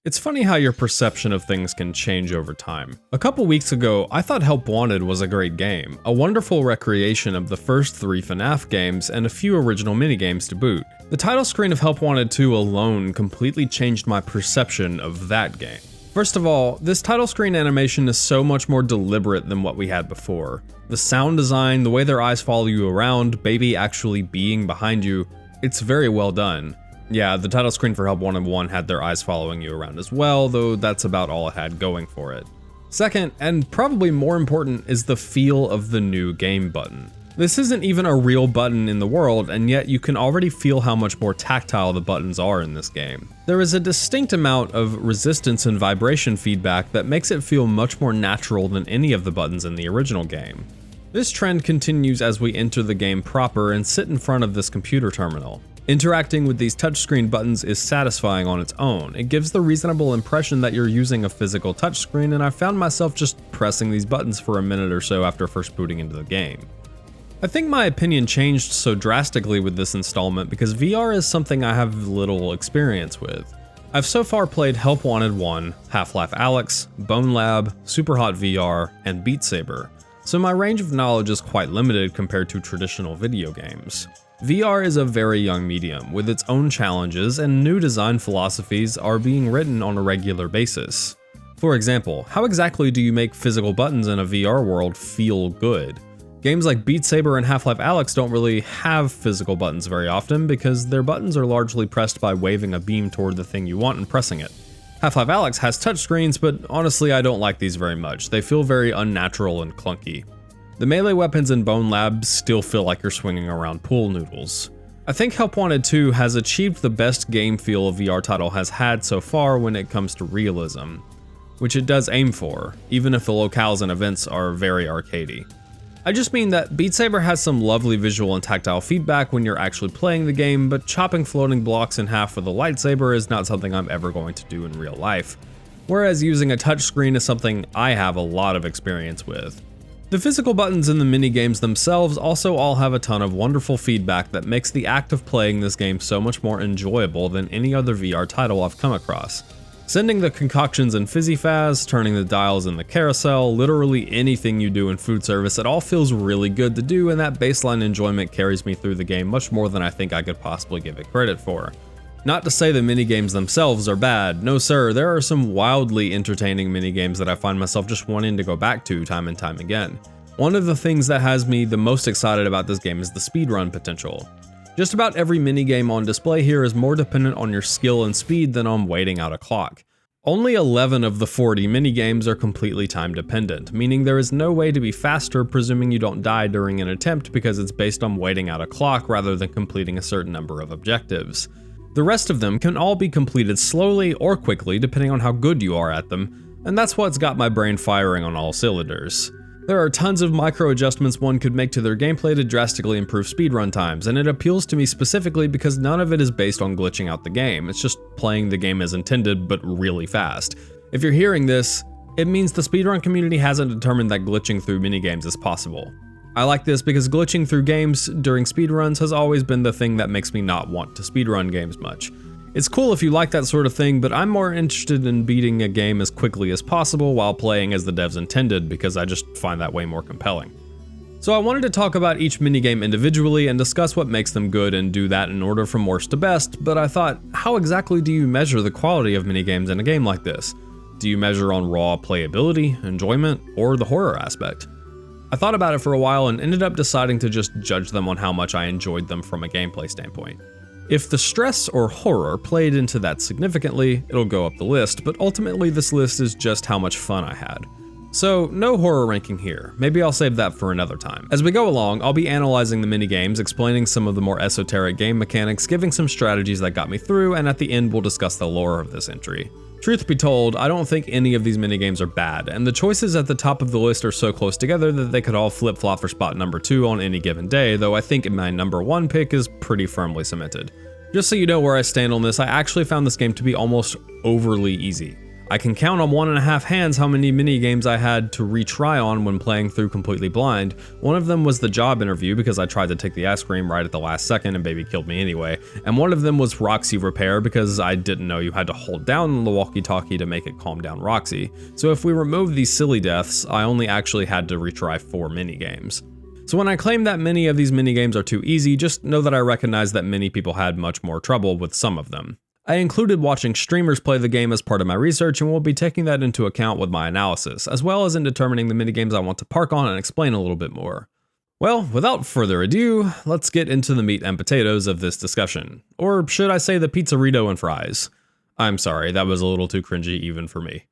It's funny how your perception of things can change over time. A couple weeks ago, I thought Help Wanted was a great game, a wonderful recreation of the first 3 FNaF games and a few original minigames to boot. The title screen of Help Wanted 2 alone completely changed my perception of that game. First of all, this title screen animation is so much more deliberate than what we had before. The sound design, the way their eyes follow you around, baby actually being behind you, it's very well done. Yeah, the title screen for Help Wanted 1 had their eyes following you around as well, though that's about all it had going for it. Second, and probably more important, is the feel of the new game button. This isn't even a real button in the world, and yet you can already feel how much more tactile the buttons are in this game. There is a distinct amount of resistance and vibration feedback that makes it feel much more natural than any of the buttons in the original game. This trend continues as we enter the game proper and sit in front of this computer terminal. Interacting with these touchscreen buttons is satisfying on its own. It gives the reasonable impression that you're using a physical touchscreen, and I found myself just pressing these buttons for a minute or so after first booting into the game. I think my opinion changed so drastically with this installment because VR is something I have little experience with. I've so far played Help Wanted 1, Half-Life Alyx, Bone Lab, Superhot VR, and Beat Saber, so my range of knowledge is quite limited compared to traditional video games. VR is a very young medium with its own challenges, and new design philosophies are being written on a regular basis. For example, how exactly do you make physical buttons in a VR world feel good? Games like Beat Saber and Half-Life Alyx don't really have physical buttons very often because their buttons are largely pressed by waving a beam toward the thing you want and pressing it. Half-Life Alyx has touchscreens, but honestly I don't like these very much. They feel very unnatural and clunky. The melee weapons in Bone Lab still feel like you're swinging around pool noodles. I think Help Wanted 2 has achieved the best game feel a VR title has had so far when it comes to realism, which it does aim for, even if the locales and events are very arcadey. I just mean that Beat Saber has some lovely visual and tactile feedback when you're actually playing the game, but chopping floating blocks in half with a lightsaber is not something I'm ever going to do in real life, whereas using a touchscreen is something I have a lot of experience with. The physical buttons in the minigames themselves also all have a ton of wonderful feedback that makes the act of playing this game so much more enjoyable than any other VR title I've come across. Sending the concoctions in Fizzy Faz, turning the dials in the Carousel, literally anything you do in food service, it all feels really good to do, and that baseline enjoyment carries me through the game much more than I think I could possibly give it credit for. Not to say the minigames themselves are bad, no sir, there are some wildly entertaining minigames that I find myself just wanting to go back to time and time again. One of the things that has me the most excited about this game is the speedrun potential. Just about every minigame on display here is more dependent on your skill and speed than on waiting out a clock. Only 11 of the 40 minigames are completely time dependent, meaning there is no way to be faster presuming you don't die during an attempt because it's based on waiting out a clock rather than completing a certain number of objectives. The rest of them can all be completed slowly or quickly depending on how good you are at them, and that's what's got my brain firing on all cylinders. There are tons of micro adjustments one could make to their gameplay to drastically improve speedrun times, and it appeals to me specifically because none of it is based on glitching out the game, it's just playing the game as intended but really fast. If you're hearing this, it means the speedrun community hasn't determined that glitching through minigames is possible. I like this because glitching through games during speedruns has always been the thing that makes me not want to speedrun games much. It's cool if you like that sort of thing, but I'm more interested in beating a game as quickly as possible while playing as the devs intended because I just find that way more compelling. So I wanted to talk about each minigame individually and discuss what makes them good and do that in order from worst to best, but I thought, how exactly do you measure the quality of minigames in a game like this? Do you measure on raw playability, enjoyment, or the horror aspect? I thought about it for a while and ended up deciding to just judge them on how much I enjoyed them from a gameplay standpoint. If the stress or horror played into that significantly, it'll go up the list, but ultimately this list is just how much fun I had. So no horror ranking here, maybe I'll save that for another time. As we go along, I'll be analyzing the minigames, explaining some of the more esoteric game mechanics, giving some strategies that got me through, and at the end we'll discuss the lore of this entry. Truth be told, I don't think any of these minigames are bad, and the choices at the top of the list are so close together that they could all flip-flop for spot number 2 on any given day, though I think my number 1 pick is pretty firmly cemented. Just so you know where I stand on this, I actually found this game to be almost overly easy. I can count on 1.5 hands how many minigames I had to retry on when playing through completely blind. One of them was the job interview because I tried to take the ice cream right at the last second and baby killed me anyway. And one of them was Roxy repair because I didn't know you had to hold down the walkie-talkie to make it calm down Roxy. So if we remove these silly deaths, I only actually had to retry 4 minigames. So when I claim that many of these minigames are too easy, just know that I recognize that many people had much more trouble with some of them. I included watching streamers play the game as part of my research and will be taking that into account with my analysis, as well as in determining the minigames I want to park on and explain a little bit more. Well, without further ado, let's get into the meat and potatoes of this discussion. Or should I say the pizzerito and fries? I'm sorry, that was a little too cringy even for me.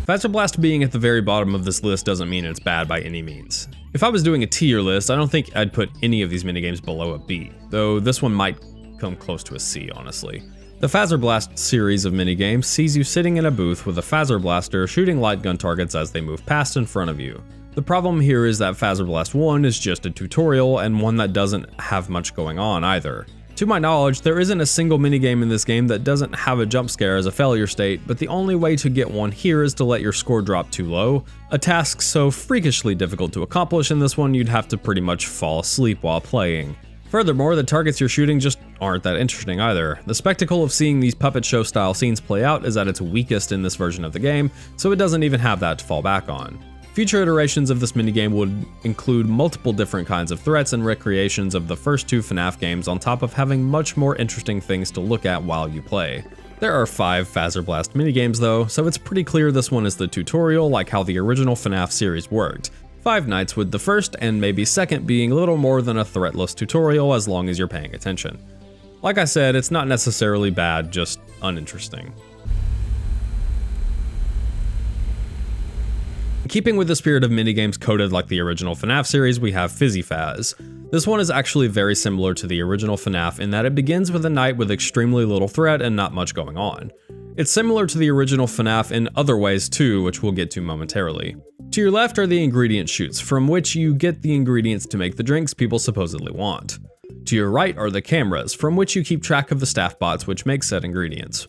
Fazer Blast being at the very bottom of this list doesn't mean it's bad by any means. If I was doing a tier list, I don't think I'd put any of these minigames below a B, though this one might come close to a C, honestly. The Fazer Blast series of minigames sees you sitting in a booth with a Fazer Blaster shooting light gun targets as they move past in front of you. The problem here is that Fazer Blast 1 is just a tutorial and one that doesn't have much going on either. To my knowledge, there isn't a single minigame in this game that doesn't have a jump scare as a failure state, but the only way to get one here is to let your score drop too low, a task so freakishly difficult to accomplish in this one you'd have to pretty much fall asleep while playing. Furthermore, the targets you're shooting just aren't that interesting either. The spectacle of seeing these puppet show style scenes play out is at its weakest in this version of the game, so it doesn't even have that to fall back on. Future iterations of this minigame would include multiple different kinds of threats and recreations of the first 2 FNaF games on top of having much more interesting things to look at while you play. There are 5 Fazer Blast minigames though, so it's pretty clear this one is the tutorial like how the original FNaF series worked. 5 nights with the first and maybe second being little more than a threatless tutorial as long as you're paying attention. Like I said, it's not necessarily bad, just uninteresting. Keeping with the spirit of minigames coded like the original FNaF series, we have Fizzy Faz. This one is actually very similar to the original FNaF in that it begins with a night with extremely little threat and not much going on. It's similar to the original FNaF in other ways too, which we'll get to momentarily. To your left are the ingredient chutes, from which you get the ingredients to make the drinks people supposedly want. To your right are the cameras, from which you keep track of the staff bots which make said ingredients.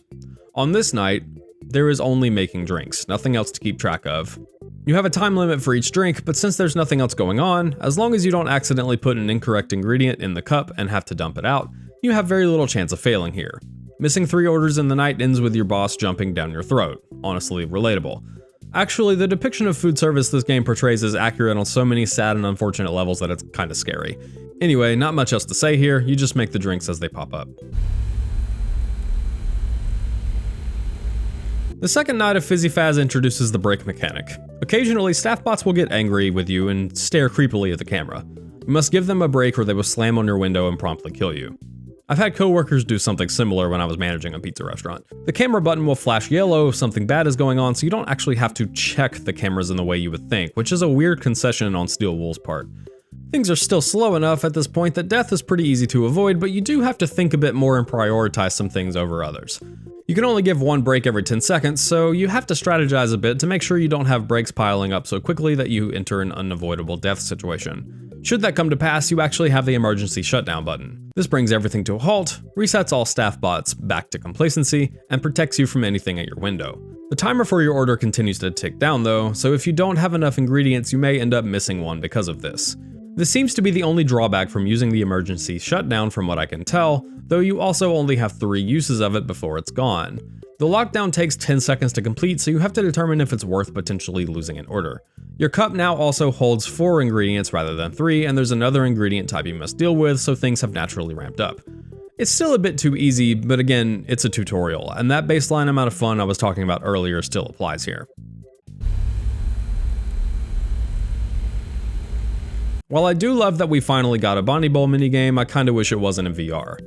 On this night, there is only making drinks, nothing else to keep track of. You have a time limit for each drink, but since there's nothing else going on, as long as you don't accidentally put an incorrect ingredient in the cup and have to dump it out, you have very little chance of failing here. Missing 3 orders in the night ends with your boss jumping down your throat. Honestly, relatable. Actually, the depiction of food service this game portrays is accurate on so many sad and unfortunate levels that it's kinda scary. Anyway, not much else to say here, you just make the drinks as they pop up. The second night of Fizzy Faz introduces the break mechanic. Occasionally, staff bots will get angry with you and stare creepily at the camera. You must give them a break or they will slam on your window and promptly kill you. I've had coworkers do something similar when I was managing a pizza restaurant. The camera button will flash yellow if something bad is going on, so you don't actually have to check the cameras in the way you would think, which is a weird concession on Steel Wool's part. Things are still slow enough at this point that death is pretty easy to avoid, but you do have to think a bit more and prioritize some things over others. You can only give 1 break every 10 seconds, so you have to strategize a bit to make sure you don't have breaks piling up so quickly that you enter an unavoidable death situation. Should that come to pass, you actually have the emergency shutdown button. This brings everything to a halt, resets all staff bots back to complacency, and protects you from anything at your window. The timer for your order continues to tick down though, so if you don't have enough ingredients, you may end up missing one because of this. This seems to be the only drawback from using the emergency shutdown from what I can tell, though you also only have 3 uses of it before it's gone. The lockdown takes 10 seconds to complete, so you have to determine if it's worth potentially losing an order. Your cup now also holds 4 ingredients rather than 3, and there's another ingredient type you must deal with, so things have naturally ramped up. It's still a bit too easy, but again, it's a tutorial, and that baseline amount of fun I was talking about earlier still applies here. While I do love that we finally got a Bonny Bowl minigame, I kinda wish it wasn't in VR.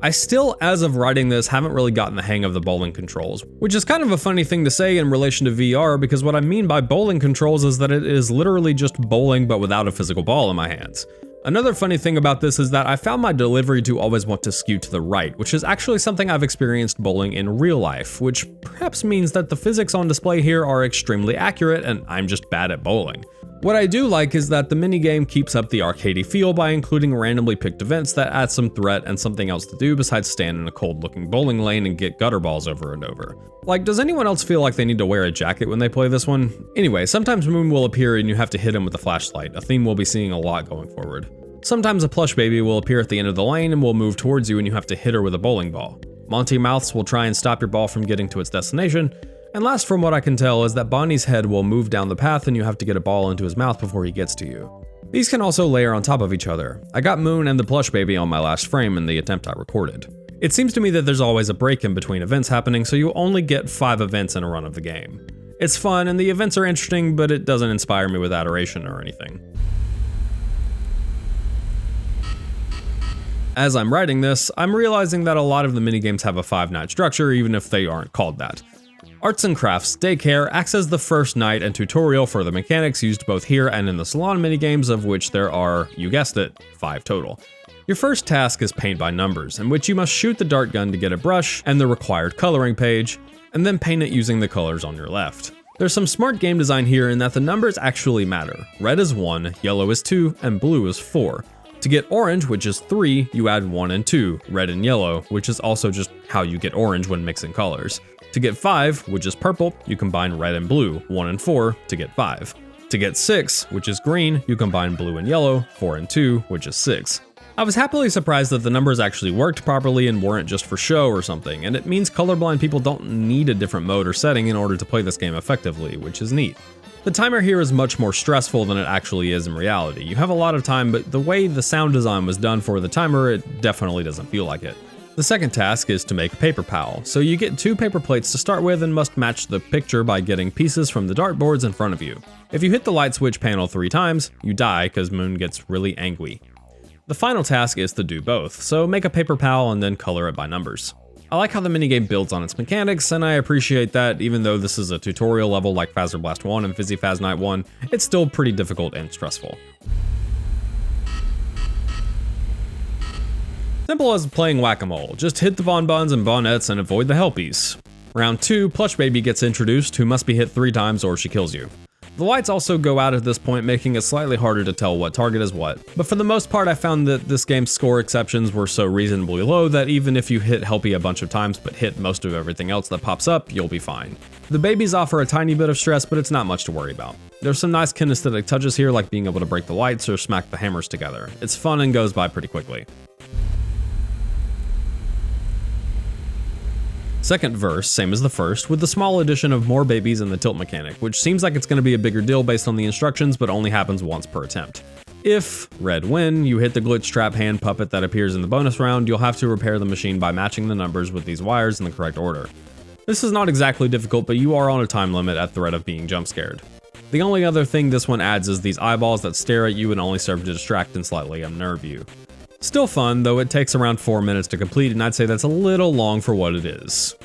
I still, as of writing this, haven't really gotten the hang of the bowling controls, which is kind of a funny thing to say in relation to VR because what I mean by bowling controls is that it is literally just bowling but without a physical ball in my hands. Another funny thing about this is that I found my delivery to always want to skew to the right, which is actually something I've experienced bowling in real life, which perhaps means that the physics on display here are extremely accurate and I'm just bad at bowling. What I do like is that the minigame keeps up the arcadey feel by including randomly picked events that add some threat and something else to do besides stand in a cold looking bowling lane and get gutter balls over and over. Like, does anyone else feel like they need to wear a jacket when they play this one? Anyway, sometimes Moon will appear and you have to hit him with a flashlight, a theme we'll be seeing a lot going forward. Sometimes a plush baby will appear at the end of the lane and will move towards you and you have to hit her with a bowling ball. Monty Mouths will try and stop your ball from getting to its destination. And last, from what I can tell, is that Bonnie's head will move down the path and you have to get a ball into his mouth before he gets to you. These can also layer on top of each other. I got Moon and the plush baby on my last frame in the attempt I recorded. It seems to me that there's always a break in between events happening, so you only get 5 events in a run of the game. It's fun and the events are interesting, but it doesn't inspire me with adoration or anything. As I'm writing this, I'm realizing that a lot of the minigames have a 5-night structure, even if they aren't called that. Arts and Crafts Daycare acts as the first night and tutorial for the mechanics used both here and in the Salon minigames, of which there are, you guessed it, 5 total. Your first task is paint by numbers, in which you must shoot the dart gun to get a brush and the required coloring page, and then paint it using the colors on your left. There's some smart game design here in that the numbers actually matter. Red is 1, yellow is 2, and blue is 4. To get orange, which is 3, you add 1 and 2, red and yellow, which is also just how you get orange when mixing colors. To get 5, which is purple, you combine red and blue, 1 and 4 to get 5. To get 6, which is green, you combine blue and yellow, 4 and 2, which is 6. I was happily surprised that the numbers actually worked properly and weren't just for show or something, and it means colorblind people don't need a different mode or setting in order to play this game effectively, which is neat. The timer here is much more stressful than it actually is in reality. You have a lot of time, but the way the sound design was done for the timer, it definitely doesn't feel like it. The second task is to make a paper pal, so you get 2 paper plates to start with and must match the picture by getting pieces from the dartboards in front of you. If you hit the light switch panel 3 times, you die because Moon gets really angry. The final task is to do both, so make a paper pal and then color it by numbers. I like how the minigame builds on its mechanics, and I appreciate that even though this is a tutorial level like Fazerblast 1 and Fizzy Faz Night 1, it's still pretty difficult and stressful. Simple as playing whack-a-mole, just hit the bonbons and bonnettes and avoid the helpies. Round 2, Plush Baby gets introduced, who must be hit 3 times or she kills you. The lights also go out at this point, making it slightly harder to tell what target is what, but for the most part I found that this game's score exceptions were so reasonably low that even if you hit Helpy a bunch of times but hit most of everything else that pops up, you'll be fine. The babies offer a tiny bit of stress, but it's not much to worry about. There's some nice kinesthetic touches here, like being able to break the lights or smack the hammers together. It's fun and goes by pretty quickly. Second verse, same as the first, with the small addition of more babies and the tilt mechanic, which seems like it's going to be a bigger deal based on the instructions, but only happens once per attempt. If, red win, you hit the glitch trap hand puppet that appears in the bonus round, you'll have to repair the machine by matching the numbers with these wires in the correct order. This is not exactly difficult, but you are on a time limit at threat of being jump scared. The only other thing this one adds is these eyeballs that stare at you and only serve to distract and slightly unnerve you. Still fun, though it takes around 4 minutes to complete, and I'd say that's a little long for what it is.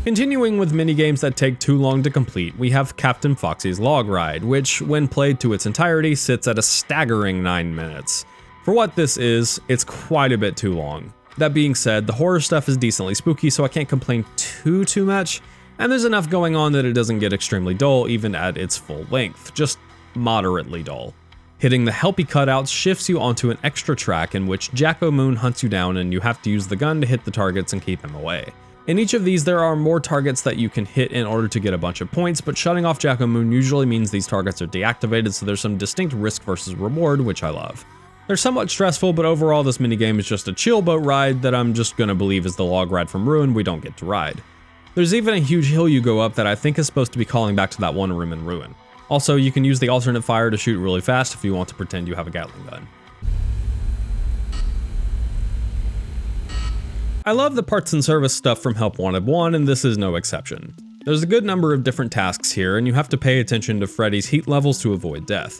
Continuing with minigames that take too long to complete, we have Captain Foxy's Log Ride, which, when played to its entirety, sits at a staggering 9 minutes. For what this is, it's quite a bit too long. That being said, the horror stuff is decently spooky, so I can't complain too much, and there's enough going on that it doesn't get extremely dull even at its full length, just moderately dull. Hitting the Helpy cutouts shifts you onto an extra track in which Jacko Moon hunts you down and you have to use the gun to hit the targets and keep him away. In each of these, there are more targets that you can hit in order to get a bunch of points, but shutting off Jacko Moon usually means these targets are deactivated, so there's some distinct risk versus reward, which I love. They're somewhat stressful, but overall this minigame is just a chill boat ride that I'm just gonna believe is the log ride from Ruin we don't get to ride. There's even a huge hill you go up that I think is supposed to be calling back to that one room in Ruin. Also, you can use the alternate fire to shoot really fast if you want to pretend you have a Gatling gun. I love the parts and service stuff from Help Wanted 1, and this is no exception. There's a good number of different tasks here, and you have to pay attention to Freddy's heat levels to avoid death.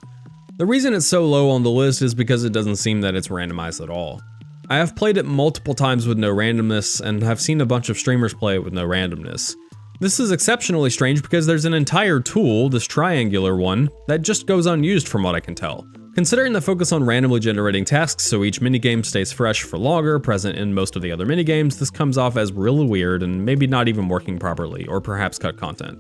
The reason it's so low on the list is because it doesn't seem that it's randomized at all. I have played it multiple times with no randomness, and have seen a bunch of streamers play it with no randomness. This is exceptionally strange because there's an entire tool, this triangular one, that just goes unused from what I can tell. Considering the focus on randomly generating tasks so each minigame stays fresh for longer, present in most of the other minigames, this comes off as really weird and maybe not even working properly, or perhaps cut content.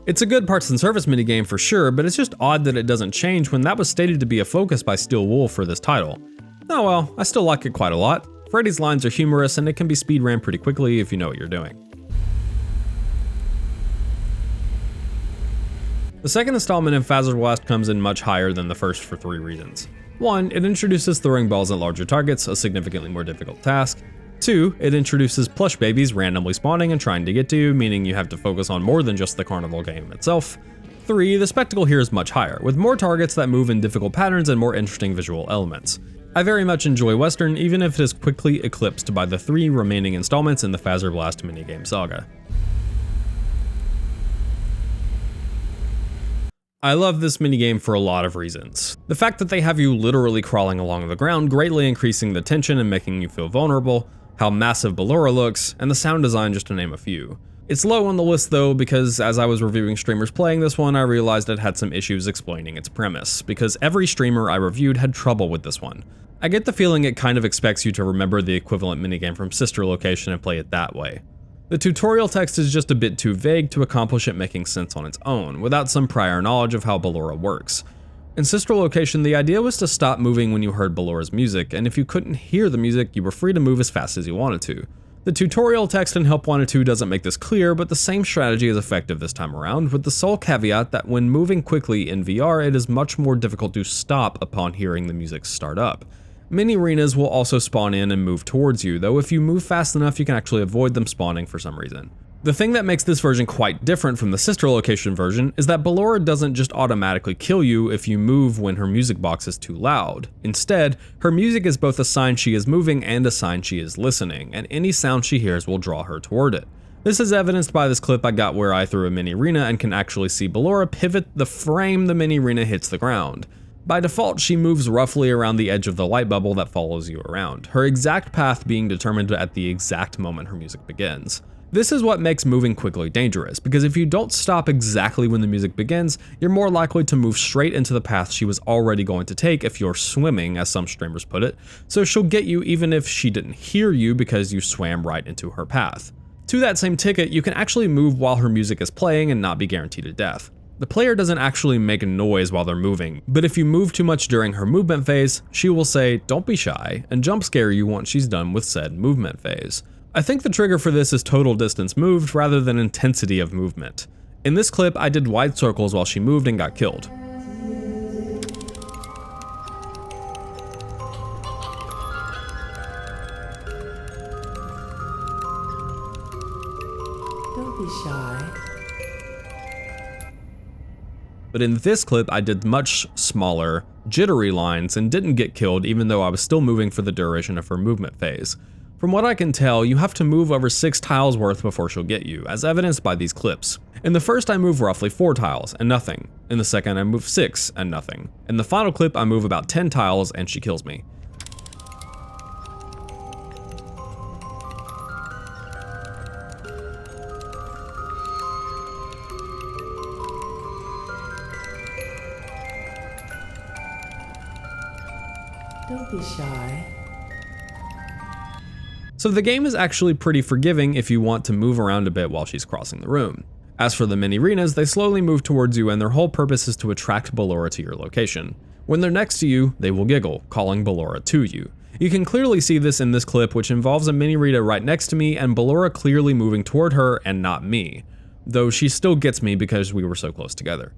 It's a good parts and service minigame for sure, but it's just odd that it doesn't change when that was stated to be a focus by Steel Wool for this title. Oh well, I still like it quite a lot. Freddy's lines are humorous and it can be speedrun pretty quickly if you know what you're doing. The second installment in Fazer Blast comes in much higher than the first for 3 reasons. 1, it introduces throwing balls at larger targets, a significantly more difficult task. 2, it introduces plush babies randomly spawning and trying to get to you, meaning you have to focus on more than just the carnival game itself. 3, the spectacle here is much higher, with more targets that move in difficult patterns and more interesting visual elements. I very much enjoy Western, even if it is quickly eclipsed by the 3 remaining installments in the Fazer Blast minigame saga. I love this minigame for a lot of reasons. The fact that they have you literally crawling along the ground, greatly increasing the tension and making you feel vulnerable, how massive Ballora looks, and the sound design, just to name a few. It's low on the list though, because as I was reviewing streamers playing this one, I realized it had some issues explaining its premise, because every streamer I reviewed had trouble with this one. I get the feeling it kind of expects you to remember the equivalent minigame from Sister Location and play it that way. The tutorial text is just a bit too vague to accomplish it making sense on its own, without some prior knowledge of how Ballora works. In Sister Location, the idea was to stop moving when you heard Ballora's music, and if you couldn't hear the music, you were free to move as fast as you wanted to. The tutorial text in Help Wanted 2 doesn't make this clear, but the same strategy is effective this time around, with the sole caveat that when moving quickly in VR, it is much more difficult to stop upon hearing the music start up. Mini arenas will also spawn in and move towards you, though if you move fast enough you can actually avoid them spawning for some reason. The thing that makes this version quite different from the Sister Location version is that Ballora doesn't just automatically kill you if you move when her music box is too loud. Instead, her music is both a sign she is moving and a sign she is listening, and any sound she hears will draw her toward it. This is evidenced by this clip I got where I threw a mini arena and can actually see Ballora pivot the frame the mini arena hits the ground. By default, she moves roughly around the edge of the light bubble that follows you around, her exact path being determined at the exact moment her music begins. This is what makes moving quickly dangerous, because if you don't stop exactly when the music begins, you're more likely to move straight into the path she was already going to take if you're swimming, as some streamers put it, so she'll get you even if she didn't hear you because you swam right into her path. To that same ticket, you can actually move while her music is playing and not be guaranteed a death. The player doesn't actually make a noise while they're moving, but if you move too much during her movement phase, she will say, "Don't be shy," and jump scare you once she's done with said movement phase. I think the trigger for this is total distance moved rather than intensity of movement. In this clip, I did wide circles while she moved and got killed. Don't be shy. But in this clip, I did much smaller, jittery lines and didn't get killed even though I was still moving for the duration of her movement phase. From what I can tell, you have to move over 6 tiles worth before she'll get you, as evidenced by these clips. In the first, I move roughly 4 tiles and nothing. In the second, I move 6 and nothing. In the final clip, I move about 10 tiles and she kills me. Don't be shy. So the game is actually pretty forgiving if you want to move around a bit while she's crossing the room. As for the mini arenas, they slowly move towards you and their whole purpose is to attract Ballora to your location. When they're next to you, they will giggle, calling Ballora to you. You can clearly see this in this clip, which involves a mini arena right next to me and Ballora clearly moving toward her and not me, though she still gets me because we were so close together.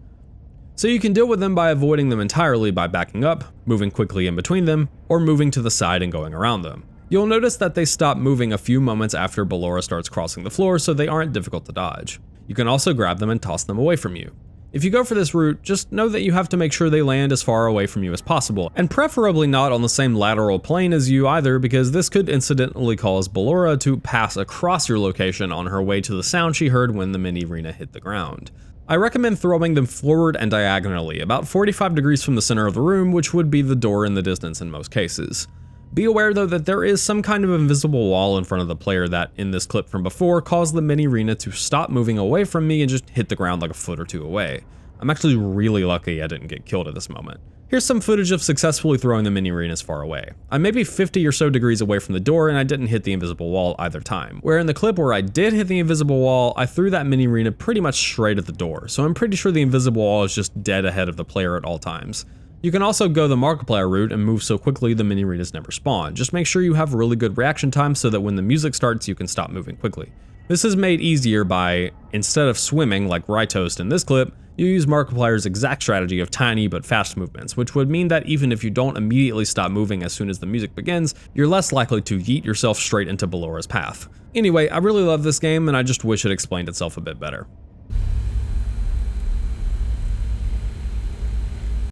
So you can deal with them by avoiding them entirely by backing up, moving quickly in between them, or moving to the side and going around them. You'll notice that they stop moving a few moments after Ballora starts crossing the floor, so they aren't difficult to dodge. You can also grab them and toss them away from you. If you go for this route, just know that you have to make sure they land as far away from you as possible, and preferably not on the same lateral plane as you either, because this could incidentally cause Ballora to pass across your location on her way to the sound she heard when the mini arena hit the ground. I recommend throwing them forward and diagonally, about 45 degrees from the center of the room, which would be the door in the distance in most cases. Be aware though that there is some kind of invisible wall in front of the player that, in this clip from before, caused the mini arena to stop moving away from me and just hit the ground like a foot or two away. I'm actually really lucky I didn't get killed at this moment. Here's some footage of successfully throwing the mini arenas far away. I'm maybe 50 or so degrees away from the door and I didn't hit the invisible wall either time. Where in the clip where I did hit the invisible wall, I threw that mini arena pretty much straight at the door, so I'm pretty sure the invisible wall is just dead ahead of the player at all times. You can also go the Markiplier route and move so quickly the mini arenas never spawn. Just make sure you have really good reaction time so that when the music starts you can stop moving quickly. This is made easier by, instead of swimming like Rytoast in this clip, you use Markiplier's exact strategy of tiny but fast movements, which would mean that even if you don't immediately stop moving as soon as the music begins, you're less likely to yeet yourself straight into Ballora's path. Anyway, I really love this game and I just wish it explained itself a bit better.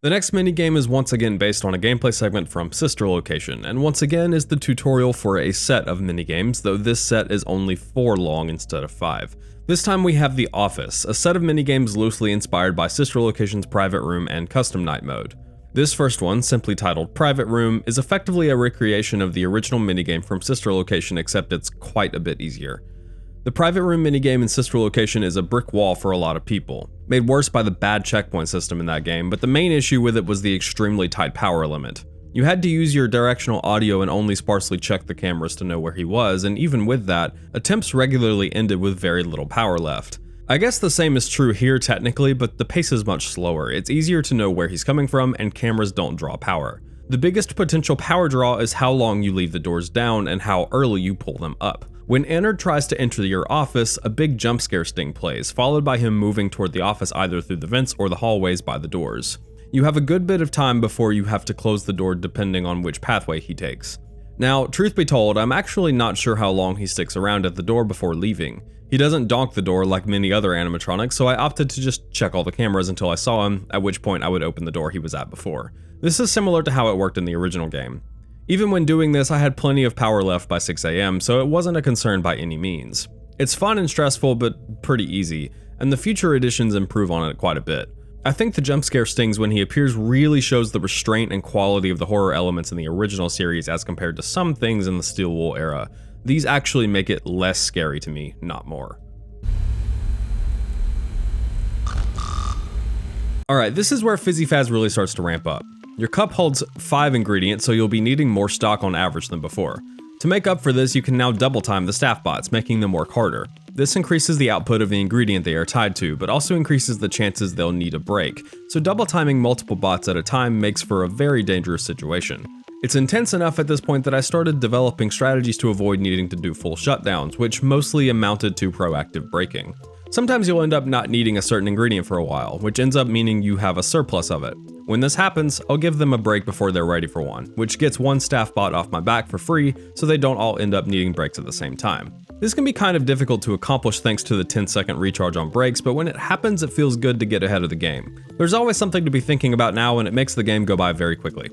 The next minigame is once again based on a gameplay segment from Sister Location, and once again is the tutorial for a set of minigames, though this set is only 4 long instead of 5. This time we have The Office, a set of minigames loosely inspired by Sister Location's Private Room and Custom Night mode. This first one, simply titled Private Room, is effectively a recreation of the original minigame from Sister Location, except it's quite a bit easier. The Private Room minigame in Sister Location is a brick wall for a lot of people, made worse by the bad checkpoint system in that game, but the main issue with it was the extremely tight power limit. You had to use your directional audio and only sparsely check the cameras to know where he was, and even with that, attempts regularly ended with very little power left. I guess the same is true here technically, but the pace is much slower. It's easier to know where he's coming from, and cameras don't draw power. The biggest potential power draw is how long you leave the doors down and how early you pull them up. When Ennard tries to enter your office, a big jump scare sting plays, followed by him moving toward the office either through the vents or the hallways by the doors. You have a good bit of time before you have to close the door depending on which pathway he takes. Now, truth be told, I'm actually not sure how long he sticks around at the door before leaving. He doesn't donk the door like many other animatronics, so I opted to just check all the cameras until I saw him, at which point I would open the door he was at before. This is similar to how it worked in the original game. Even when doing this, I had plenty of power left by 6 AM, so it wasn't a concern by any means. It's fun and stressful, but pretty easy, and the future editions improve on it quite a bit. I think the jump scare stings when he appears really shows the restraint and quality of the horror elements in the original series as compared to some things in the Steel Wool era. These actually make it less scary to me, not more. Alright, this is where Fizzy Faz really starts to ramp up. Your cup holds 5 ingredients, so you'll be needing more stock on average than before. To make up for this, you can now double time the staff bots, making them work harder. This increases the output of the ingredient they are tied to, but also increases the chances they'll need a break, so double timing multiple bots at a time makes for a very dangerous situation. It's intense enough at this point that I started developing strategies to avoid needing to do full shutdowns, which mostly amounted to proactive breaking. Sometimes you'll end up not needing a certain ingredient for a while, which ends up meaning you have a surplus of it. When this happens, I'll give them a break before they're ready for one, which gets one staff bot off my back for free so they don't all end up needing breaks at the same time. This can be kind of difficult to accomplish thanks to the 10-second recharge on breaks, but when it happens it feels good to get ahead of the game. There's always something to be thinking about now and it makes the game go by very quickly.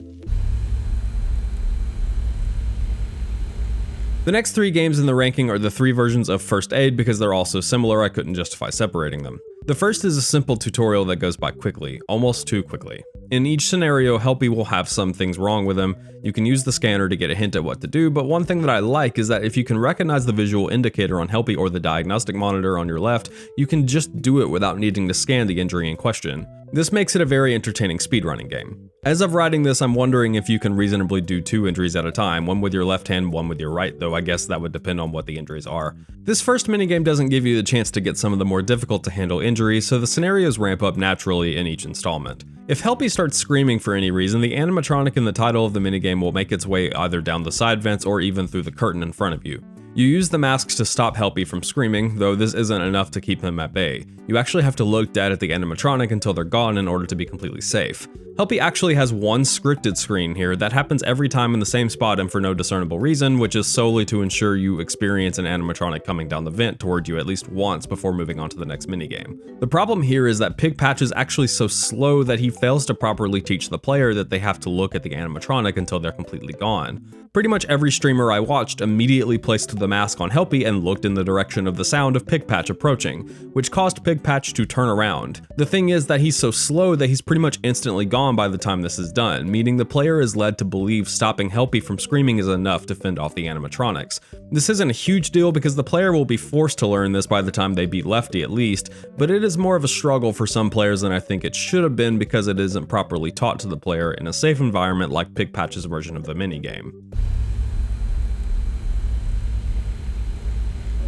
The next 3 games in the ranking are the 3 versions of First Aid because they're all so similar I couldn't justify separating them. The first is a simple tutorial that goes by quickly, almost too quickly. In each scenario, Helpy will have some things wrong with him. You can use the scanner to get a hint at what to do, but one thing that I like is that if you can recognize the visual indicator on Helpy or the diagnostic monitor on your left, you can just do it without needing to scan the injury in question. This makes it a very entertaining speedrunning game. As of writing this, I'm wondering if you can reasonably do 2 injuries at a time, one with your left hand, one with your right, though I guess that would depend on what the injuries are. This first minigame doesn't give you the chance to get some of the more difficult to handle injuries, so the scenarios ramp up naturally in each installment. If Helpy starts screaming for any reason, the animatronic in the title of the minigame will make its way either down the side vents or even through the curtain in front of you. You use the masks to stop Helpy from screaming, though this isn't enough to keep him at bay. You actually have to look dead at the animatronic until they're gone in order to be completely safe. Helpy actually has one scripted screen here that happens every time in the same spot and for no discernible reason, which is solely to ensure you experience an animatronic coming down the vent toward you at least once before moving on to the next minigame. The problem here is that Pigpatch is actually so slow that he fails to properly teach the player that they have to look at the animatronic until they're completely gone. Pretty much every streamer I watched immediately placed the mask on Helpy and looked in the direction of the sound of Pigpatch approaching, which caused Pigpatch to turn around. The thing is that he's so slow that he's pretty much instantly gone on by the time this is done, meaning the player is led to believe stopping Helpy from screaming is enough to fend off the animatronics. This isn't a huge deal because the player will be forced to learn this by the time they beat Lefty at least, but it is more of a struggle for some players than I think it should have been because it isn't properly taught to the player in a safe environment like Pigpatch's version of the minigame.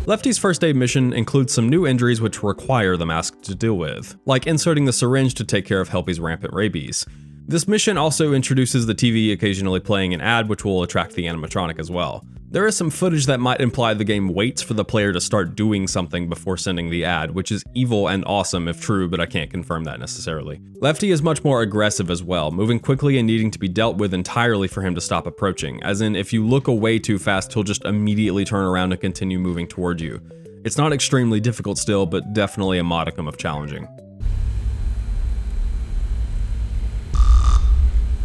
Lefty's first aid mission includes some new injuries which require the mask to deal with, like inserting the syringe to take care of Helpy's rampant rabies. This mission also introduces the TV occasionally playing an ad which will attract the animatronic as well. There is some footage that might imply the game waits for the player to start doing something before sending the ad, which is evil and awesome if true, but I can't confirm that necessarily. Lefty is much more aggressive as well, moving quickly and needing to be dealt with entirely for him to stop approaching, as in if you look away too fast he'll just immediately turn around and continue moving toward you. It's not extremely difficult still, but definitely a modicum of challenging.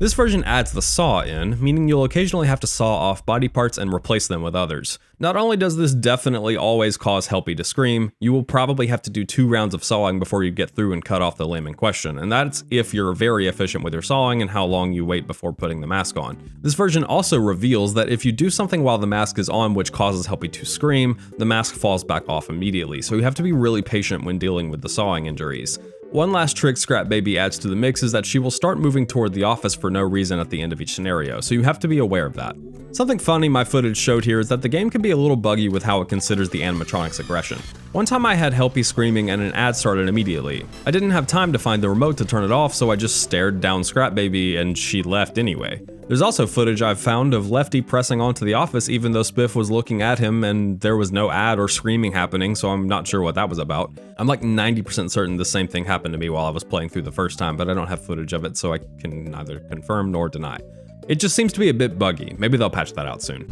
This version adds the saw in, meaning you'll occasionally have to saw off body parts and replace them with others. Not only does this definitely always cause Helpy to scream, you will probably have to do 2 rounds of sawing before you get through and cut off the limb in question, and that's if you're very efficient with your sawing and how long you wait before putting the mask on. This version also reveals that if you do something while the mask is on which causes Helpy to scream, the mask falls back off immediately, so you have to be really patient when dealing with the sawing injuries. One last trick Scrap Baby adds to the mix is that she will start moving toward the office for no reason at the end of each scenario, so you have to be aware of that. Something funny my footage showed here is that the game can be a little buggy with how it considers the animatronic's aggression. One time I had Helpy screaming and an ad started immediately. I didn't have time to find the remote to turn it off, so I just stared down Scrap Baby and she left anyway. There's also footage I've found of Lefty pressing onto the office even though Spiff was looking at him and there was no ad or screaming happening, so I'm not sure what that was about. I'm like 90% certain the same thing happened to me while I was playing through the first time, but I don't have footage of it, so I can neither confirm nor deny. It just seems to be a bit buggy. Maybe they'll patch that out soon.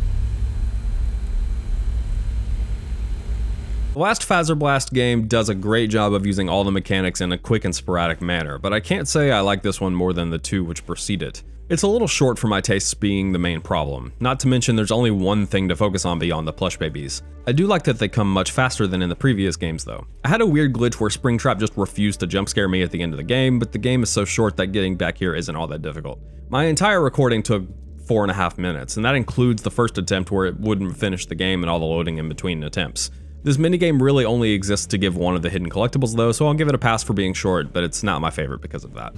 The last Fazer Blast game does a great job of using all the mechanics in a quick and sporadic manner, but I can't say I like this one more than the 2 which precede it. It's a little short for my tastes being the main problem, not to mention there's only one thing to focus on beyond the plush babies. I do like that they come much faster than in the previous games though. I had a weird glitch where Springtrap just refused to jump scare me at the end of the game, but the game is so short that getting back here isn't all that difficult. My entire recording took 4.5 minutes, and that includes the first attempt where it wouldn't finish the game and all the loading in between attempts. This minigame really only exists to give one of the hidden collectibles though, so I'll give it a pass for being short, but it's not my favorite because of that.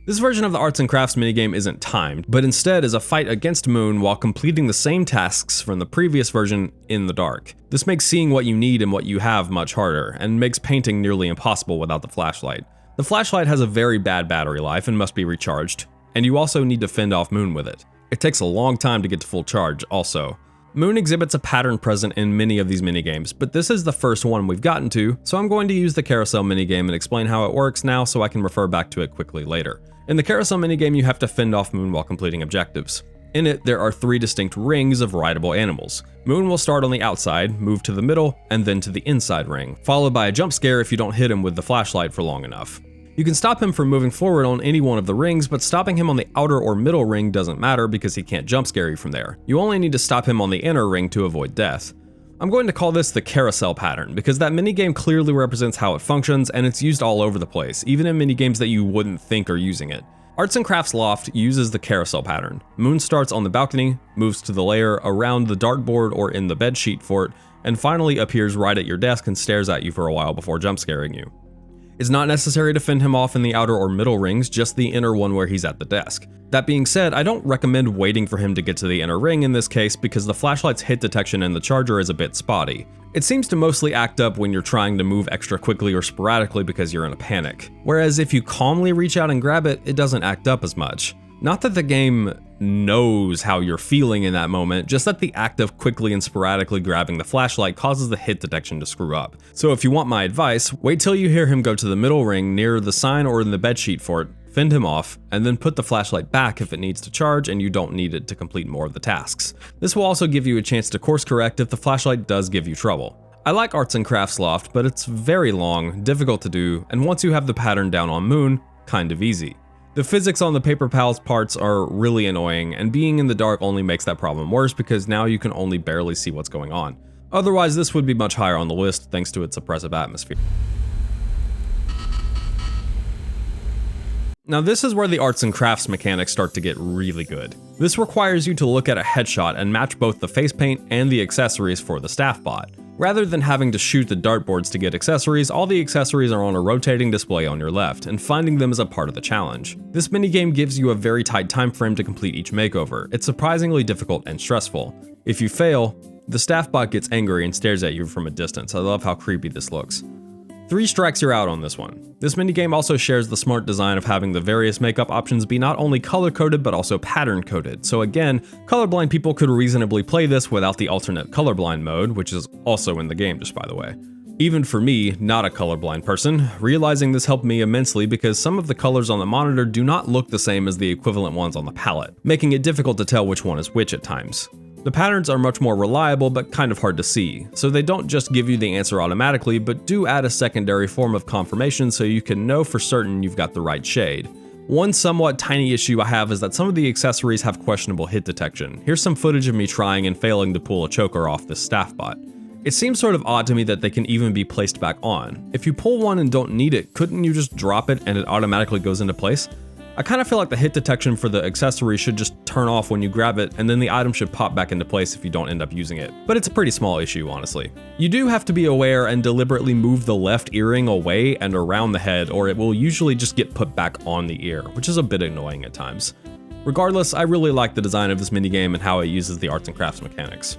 This version of the arts and crafts minigame isn't timed, but instead is a fight against Moon while completing the same tasks from the previous version in the dark. This makes seeing what you need and what you have much harder, and makes painting nearly impossible without the flashlight. The flashlight has a very bad battery life and must be recharged, and you also need to fend off Moon with it. It takes a long time to get to full charge also. Moon exhibits a pattern present in many of these minigames, but this is the first one we've gotten to, so I'm going to use the Carousel minigame and explain how it works now so I can refer back to it quickly later. In the Carousel minigame, you have to fend off Moon while completing objectives. In it, there are 3 distinct rings of rideable animals. Moon will start on the outside, move to the middle, and then to the inside ring, followed by a jump scare if you don't hit him with the flashlight for long enough. You can stop him from moving forward on any one of the rings, but stopping him on the outer or middle ring doesn't matter because he can't jump scare you from there. You only need to stop him on the inner ring to avoid death. I'm going to call this the Carousel pattern because that minigame clearly represents how it functions and it's used all over the place, even in minigames that you wouldn't think are using it. Arts and Crafts Loft uses the Carousel pattern. Moon starts on the balcony, moves to the layer, around the dartboard or in the bedsheet fort, and finally appears right at your desk and stares at you for a while before jump scaring you. It's not necessary to fend him off in the outer or middle rings, just the inner one where he's at the desk. That being said, I don't recommend waiting for him to get to the inner ring in this case because the flashlight's hit detection and the charger is a bit spotty. It seems to mostly act up when you're trying to move extra quickly or sporadically because you're in a panic. Whereas if you calmly reach out and grab it, it doesn't act up as much. Not that the game knows how you're feeling in that moment, just that the act of quickly and sporadically grabbing the flashlight causes the hit detection to screw up. So if you want my advice, wait till you hear him go to the middle ring near the sign or in the bedsheet fort, fend him off, and then put the flashlight back if it needs to charge and you don't need it to complete more of the tasks. This will also give you a chance to course correct if the flashlight does give you trouble. I like Arts and Crafts Loft, but it's very long, difficult to do, and once you have the pattern down on Moon, kind of easy. The physics on the Paper Pals parts are really annoying, and being in the dark only makes that problem worse because now you can only barely see what's going on. Otherwise, this would be much higher on the list thanks to its oppressive atmosphere. Now this is where the arts and crafts mechanics start to get really good. This requires you to look at a headshot and match both the face paint and the accessories for the staff bot. Rather than having to shoot the dartboards to get accessories, all the accessories are on a rotating display on your left, and finding them is a part of the challenge. This minigame gives you a very tight time frame to complete each makeover. It's surprisingly difficult and stressful. If you fail, the staff bot gets angry and stares at you from a distance. I love how creepy this looks. 3 strikes you're out on this one. This minigame also shares the smart design of having the various makeup options be not only color-coded but also pattern-coded. So again, colorblind people could reasonably play this without the alternate colorblind mode, which is also in the game just by the way. Even for me, not a colorblind person, realizing this helped me immensely because some of the colors on the monitor do not look the same as the equivalent ones on the palette, making it difficult to tell which one is which at times. The patterns are much more reliable but kind of hard to see, so they don't just give you the answer automatically but do add a secondary form of confirmation so you can know for certain you've got the right shade. One somewhat tiny issue I have is that some of the accessories have questionable hit detection. Here's some footage of me trying and failing to pull a choker off this staff bot. It seems sort of odd to me that they can even be placed back on. If you pull one and don't need it, couldn't you just drop it and it automatically goes into place? I kind of feel like the hit detection for the accessory should just turn off when you grab it, and then the item should pop back into place if you don't end up using it. But it's a pretty small issue, honestly. You do have to be aware and deliberately move the left earring away and around the head, or it will usually just get put back on the ear, which is a bit annoying at times. Regardless, I really like the design of this minigame and how it uses the arts and crafts mechanics.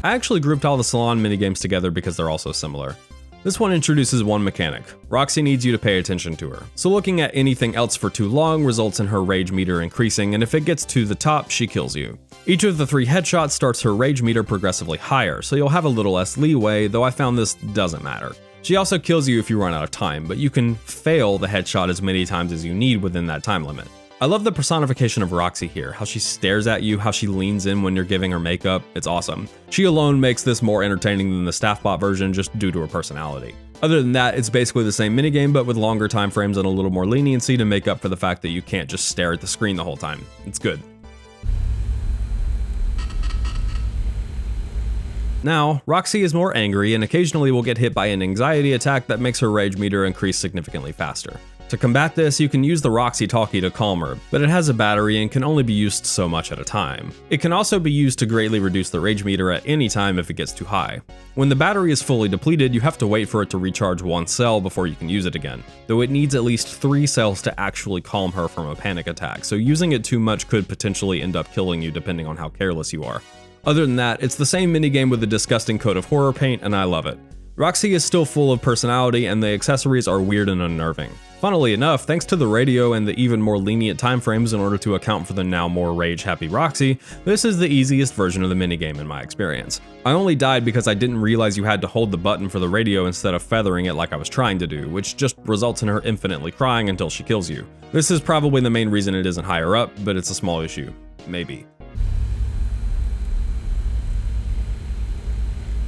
I actually grouped all the Salon minigames together because they're also similar. This one introduces one mechanic. Roxy needs you to pay attention to her. So looking at anything else for too long results in her rage meter increasing, and if it gets to the top, she kills you. Each of the 3 headshots starts her rage meter progressively higher, so you'll have a little less leeway, though I found this doesn't matter. She also kills you if you run out of time, but you can fail the headshot as many times as you need within that time limit. I love the personification of Roxy here, how she stares at you, how she leans in when you're giving her makeup. It's awesome. She alone makes this more entertaining than the staff bot version just due to her personality. Other than that, it's basically the same minigame but with longer time frames and a little more leniency to make up for the fact that you can't just stare at the screen the whole time. It's good. Now, Roxy is more angry and occasionally will get hit by an anxiety attack that makes her rage meter increase significantly faster. To combat this, you can use the Roxy talkie to calm her, but it has a battery and can only be used so much at a time. It can also be used to greatly reduce the rage meter at any time if it gets too high. When the battery is fully depleted, you have to wait for it to recharge 1 cell before you can use it again, though it needs at least 3 cells to actually calm her from a panic attack, so using it too much could potentially end up killing you depending on how careless you are. Other than that, it's the same minigame with a disgusting coat of horror paint, and I love it. Roxy is still full of personality and the accessories are weird and unnerving. Funnily enough, thanks to the radio and the even more lenient time frames in order to account for the now more rage-happy Roxy, this is the easiest version of the minigame in my experience. I only died because I didn't realize you had to hold the button for the radio instead of feathering it like I was trying to do, which just results in her infinitely crying until she kills you. This is probably the main reason it isn't higher up, but it's a small issue. Maybe.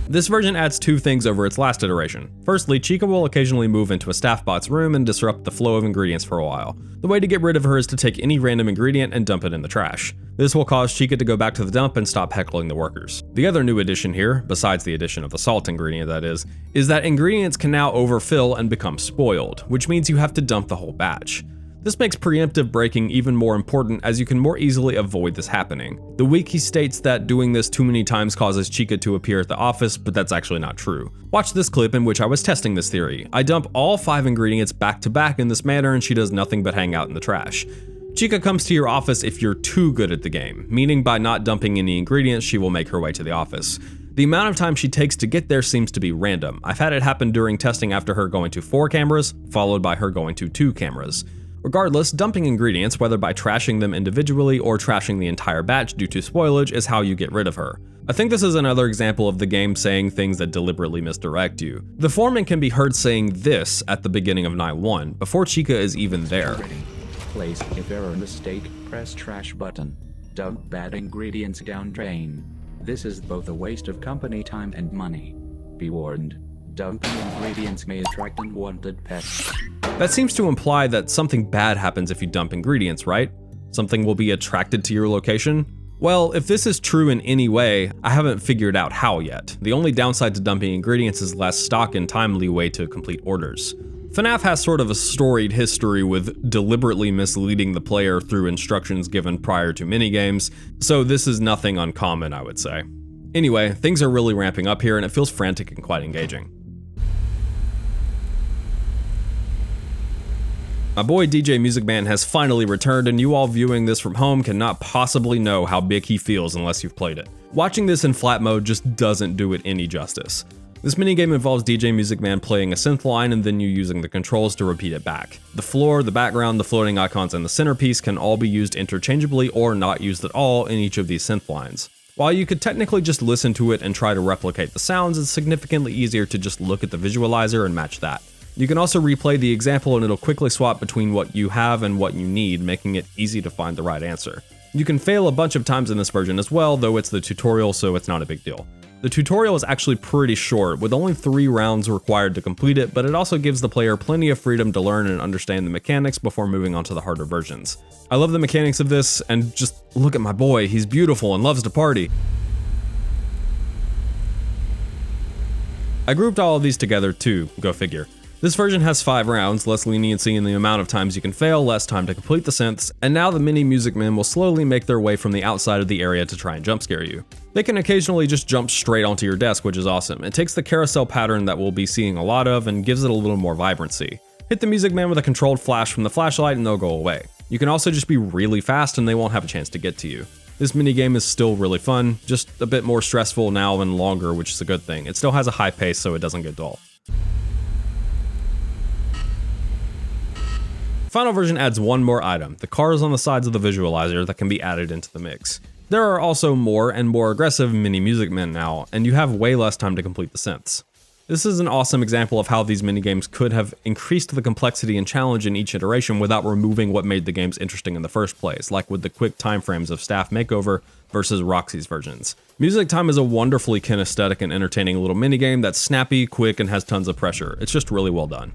This version adds 2 things over its last iteration. Firstly, Chica will occasionally move into a staff bot's room and disrupt the flow of ingredients for a while. The way to get rid of her is to take any random ingredient and dump it in the trash. This will cause Chica to go back to the dump and stop heckling the workers. The other new addition here, besides the addition of the salt ingredient that is that ingredients can now overfill and become spoiled, which means you have to dump the whole batch. This makes preemptive braking even more important as you can more easily avoid this happening. The wiki states that doing this too many times causes Chica to appear at the office, but that's actually not true. Watch this clip in which I was testing this theory. I dump all 5 ingredients back to back in this manner and she does nothing but hang out in the trash. Chica comes to your office if you're too good at the game, meaning by not dumping any ingredients, she will make her way to the office. The amount of time she takes to get there seems to be random. I've had it happen during testing after her going to 4 cameras, followed by her going to 2 cameras. Regardless, dumping ingredients, whether by trashing them individually or trashing the entire batch due to spoilage, is how you get rid of her. I think this is another example of the game saying things that deliberately misdirect you. The foreman can be heard saying this at the beginning of night 1, before Chica is even there. Place if error mistake, press trash button. Dump bad ingredients down drain. This is both a waste of company time and money. Be warned. Dumping ingredients may attract unwanted pests. That seems to imply that something bad happens if you dump ingredients, right? Something will be attracted to your location? Well, if this is true in any way, I haven't figured out how yet. The only downside to dumping ingredients is less stock and time leeway to complete orders. FNaF has sort of a storied history with deliberately misleading the player through instructions given prior to minigames, so this is nothing uncommon, I would say. Anyway, things are really ramping up here and it feels frantic and quite engaging. My boy DJ Music Man has finally returned, and you all viewing this from home cannot possibly know how big he feels unless you've played it. Watching this in flat mode just doesn't do it any justice. This minigame involves DJ Music Man playing a synth line and then you using the controls to repeat it back. The floor, the background, the floating icons, and the centerpiece can all be used interchangeably or not used at all in each of these synth lines. While you could technically just listen to it and try to replicate the sounds, it's significantly easier to just look at the visualizer and match that. You can also replay the example and it'll quickly swap between what you have and what you need, making it easy to find the right answer. You can fail a bunch of times in this version as well, though it's the tutorial, so it's not a big deal. The tutorial is actually pretty short, with only 3 rounds required to complete it, but it also gives the player plenty of freedom to learn and understand the mechanics before moving on to the harder versions. I love the mechanics of this, and just look at my boy, he's beautiful and loves to party. I grouped all of these together too, go figure. This version has 5 rounds, less leniency in the amount of times you can fail, less time to complete the synths, and now the mini music men will slowly make their way from the outside of the area to try and jump scare you. They can occasionally just jump straight onto your desk, which is awesome. It takes the carousel pattern that we'll be seeing a lot of and gives it a little more vibrancy. Hit the music man with a controlled flash from the flashlight and they'll go away. You can also just be really fast and they won't have a chance to get to you. This minigame is still really fun, just a bit more stressful now and longer, which is a good thing. It still has a high pace so it doesn't get dull. Final version adds one more item, the cars on the sides of the visualizer that can be added into the mix. There are also more and more aggressive mini music men now, and you have way less time to complete the synths. This is an awesome example of how these minigames could have increased the complexity and challenge in each iteration without removing what made the games interesting in the first place, like with the quick time frames of Staff Makeover versus Roxy's versions. Music Time is a wonderfully kinesthetic and entertaining little minigame that's snappy, quick, and has tons of pressure. It's just really well done.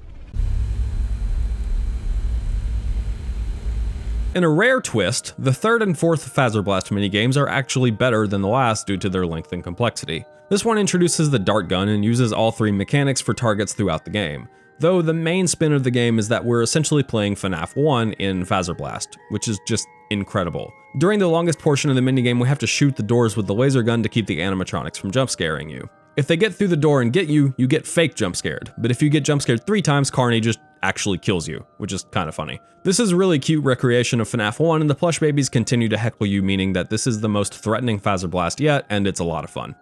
In a rare twist, the 3rd and 4th Fazer Blast minigames are actually better than the last due to their length and complexity. This one introduces the dart gun and uses all 3 mechanics for targets throughout the game, though the main spin of the game is that we're essentially playing FNaF 1 in Fazer Blast, which is just incredible. During the longest portion of the minigame, we have to shoot the doors with the laser gun to keep the animatronics from jump scaring you. If they get through the door and get you, you get fake jump scared, but if you get jump scared 3 times, Carney just actually kills you, which is kind of funny. This is really cute recreation of FNaF 1, and the plush babies continue to heckle you, meaning that this is the most threatening Fazer Blast yet, and it's a lot of fun.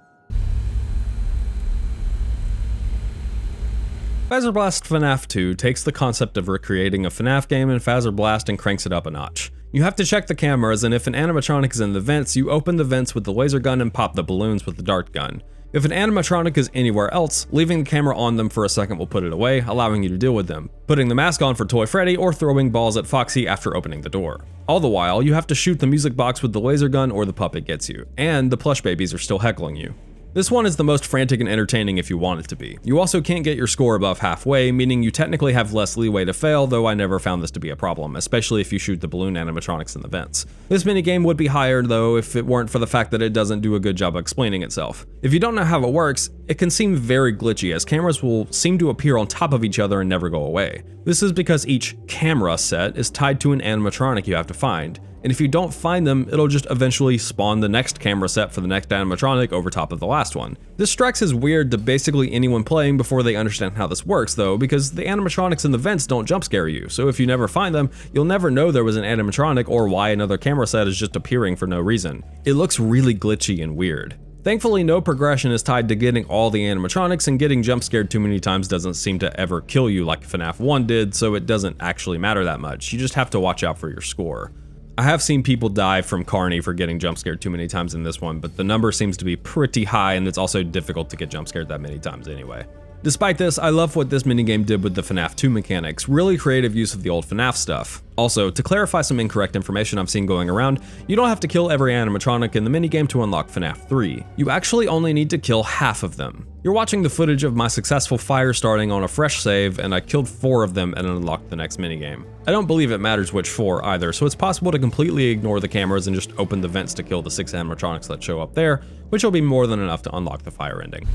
Fazer Blast FNaF 2 takes the concept of recreating a FNaF game in Fazer Blast and cranks it up a notch. You have to check the cameras, and if an animatronic is in the vents, you open the vents with the laser gun and pop the balloons with the dart gun. If an animatronic is anywhere else, leaving the camera on them for a second will put it away, allowing you to deal with them, putting the mask on for Toy Freddy or throwing balls at Foxy after opening the door. All the while, you have to shoot the music box with the laser gun or the puppet gets you, and the plush babies are still heckling you. This one is the most frantic and entertaining if you want it to be. You also can't get your score above halfway, meaning you technically have less leeway to fail, though I never found this to be a problem, especially if you shoot the balloon animatronics in the vents. This minigame would be higher though if it weren't for the fact that it doesn't do a good job explaining itself. If you don't know how it works, it can seem very glitchy as cameras will seem to appear on top of each other and never go away. This is because each camera set is tied to an animatronic you have to find. And if you don't find them, it'll just eventually spawn the next camera set for the next animatronic over top of the last one. This strikes as weird to basically anyone playing before they understand how this works though, because the animatronics in the vents don't jump scare you, so if you never find them, you'll never know there was an animatronic or why another camera set is just appearing for no reason. It looks really glitchy and weird. Thankfully, no progression is tied to getting all the animatronics, and getting jump scared too many times doesn't seem to ever kill you like FNaF 1 did, so it doesn't actually matter that much. You just have to watch out for your score. I have seen people die from Carney for getting jump scared too many times in this one, but the number seems to be pretty high and it's also difficult to get jump scared that many times anyway. Despite this, I love what this minigame did with the FNaF 2 mechanics, really creative use of the old FNaF stuff. Also, to clarify some incorrect information I've seen going around, you don't have to kill every animatronic in the minigame to unlock FNaF 3. You actually only need to kill half of them. You're watching the footage of my successful fire starting on a fresh save, and I killed 4 of them and unlocked the next minigame. I don't believe it matters which 4 either, so it's possible to completely ignore the cameras and just open the vents to kill the 6 animatronics that show up there, which will be more than enough to unlock the fire ending.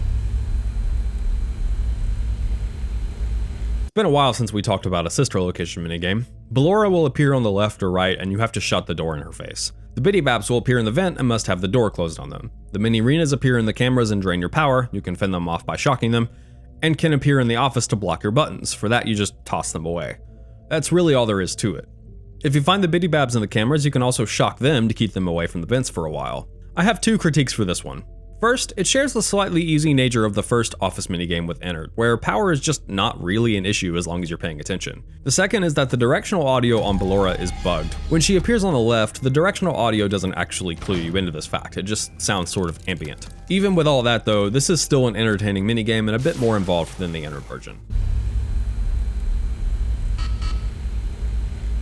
It's been a while since we talked about a sister location minigame. Ballora will appear on the left or right, and you have to shut the door in her face. The Biddy Baps will appear in the vent and must have the door closed on them. The mini Renas appear in the cameras and drain your power, you can fend them off by shocking them, and can appear in the office to block your buttons. For that, you just toss them away. That's really all there is to it. If you find the Biddy Babs in the cameras, you can also shock them to keep them away from the vents for a while. I have 2 critiques for this one. First, it shares the slightly easy nature of the first office minigame with Ennard, where power is just not really an issue as long as you're paying attention. The second is that the directional audio on Ballora is bugged. When she appears on the left, the directional audio doesn't actually clue you into this fact, it just sounds sort of ambient. Even with all that though, this is still an entertaining minigame and a bit more involved than the Ennard version.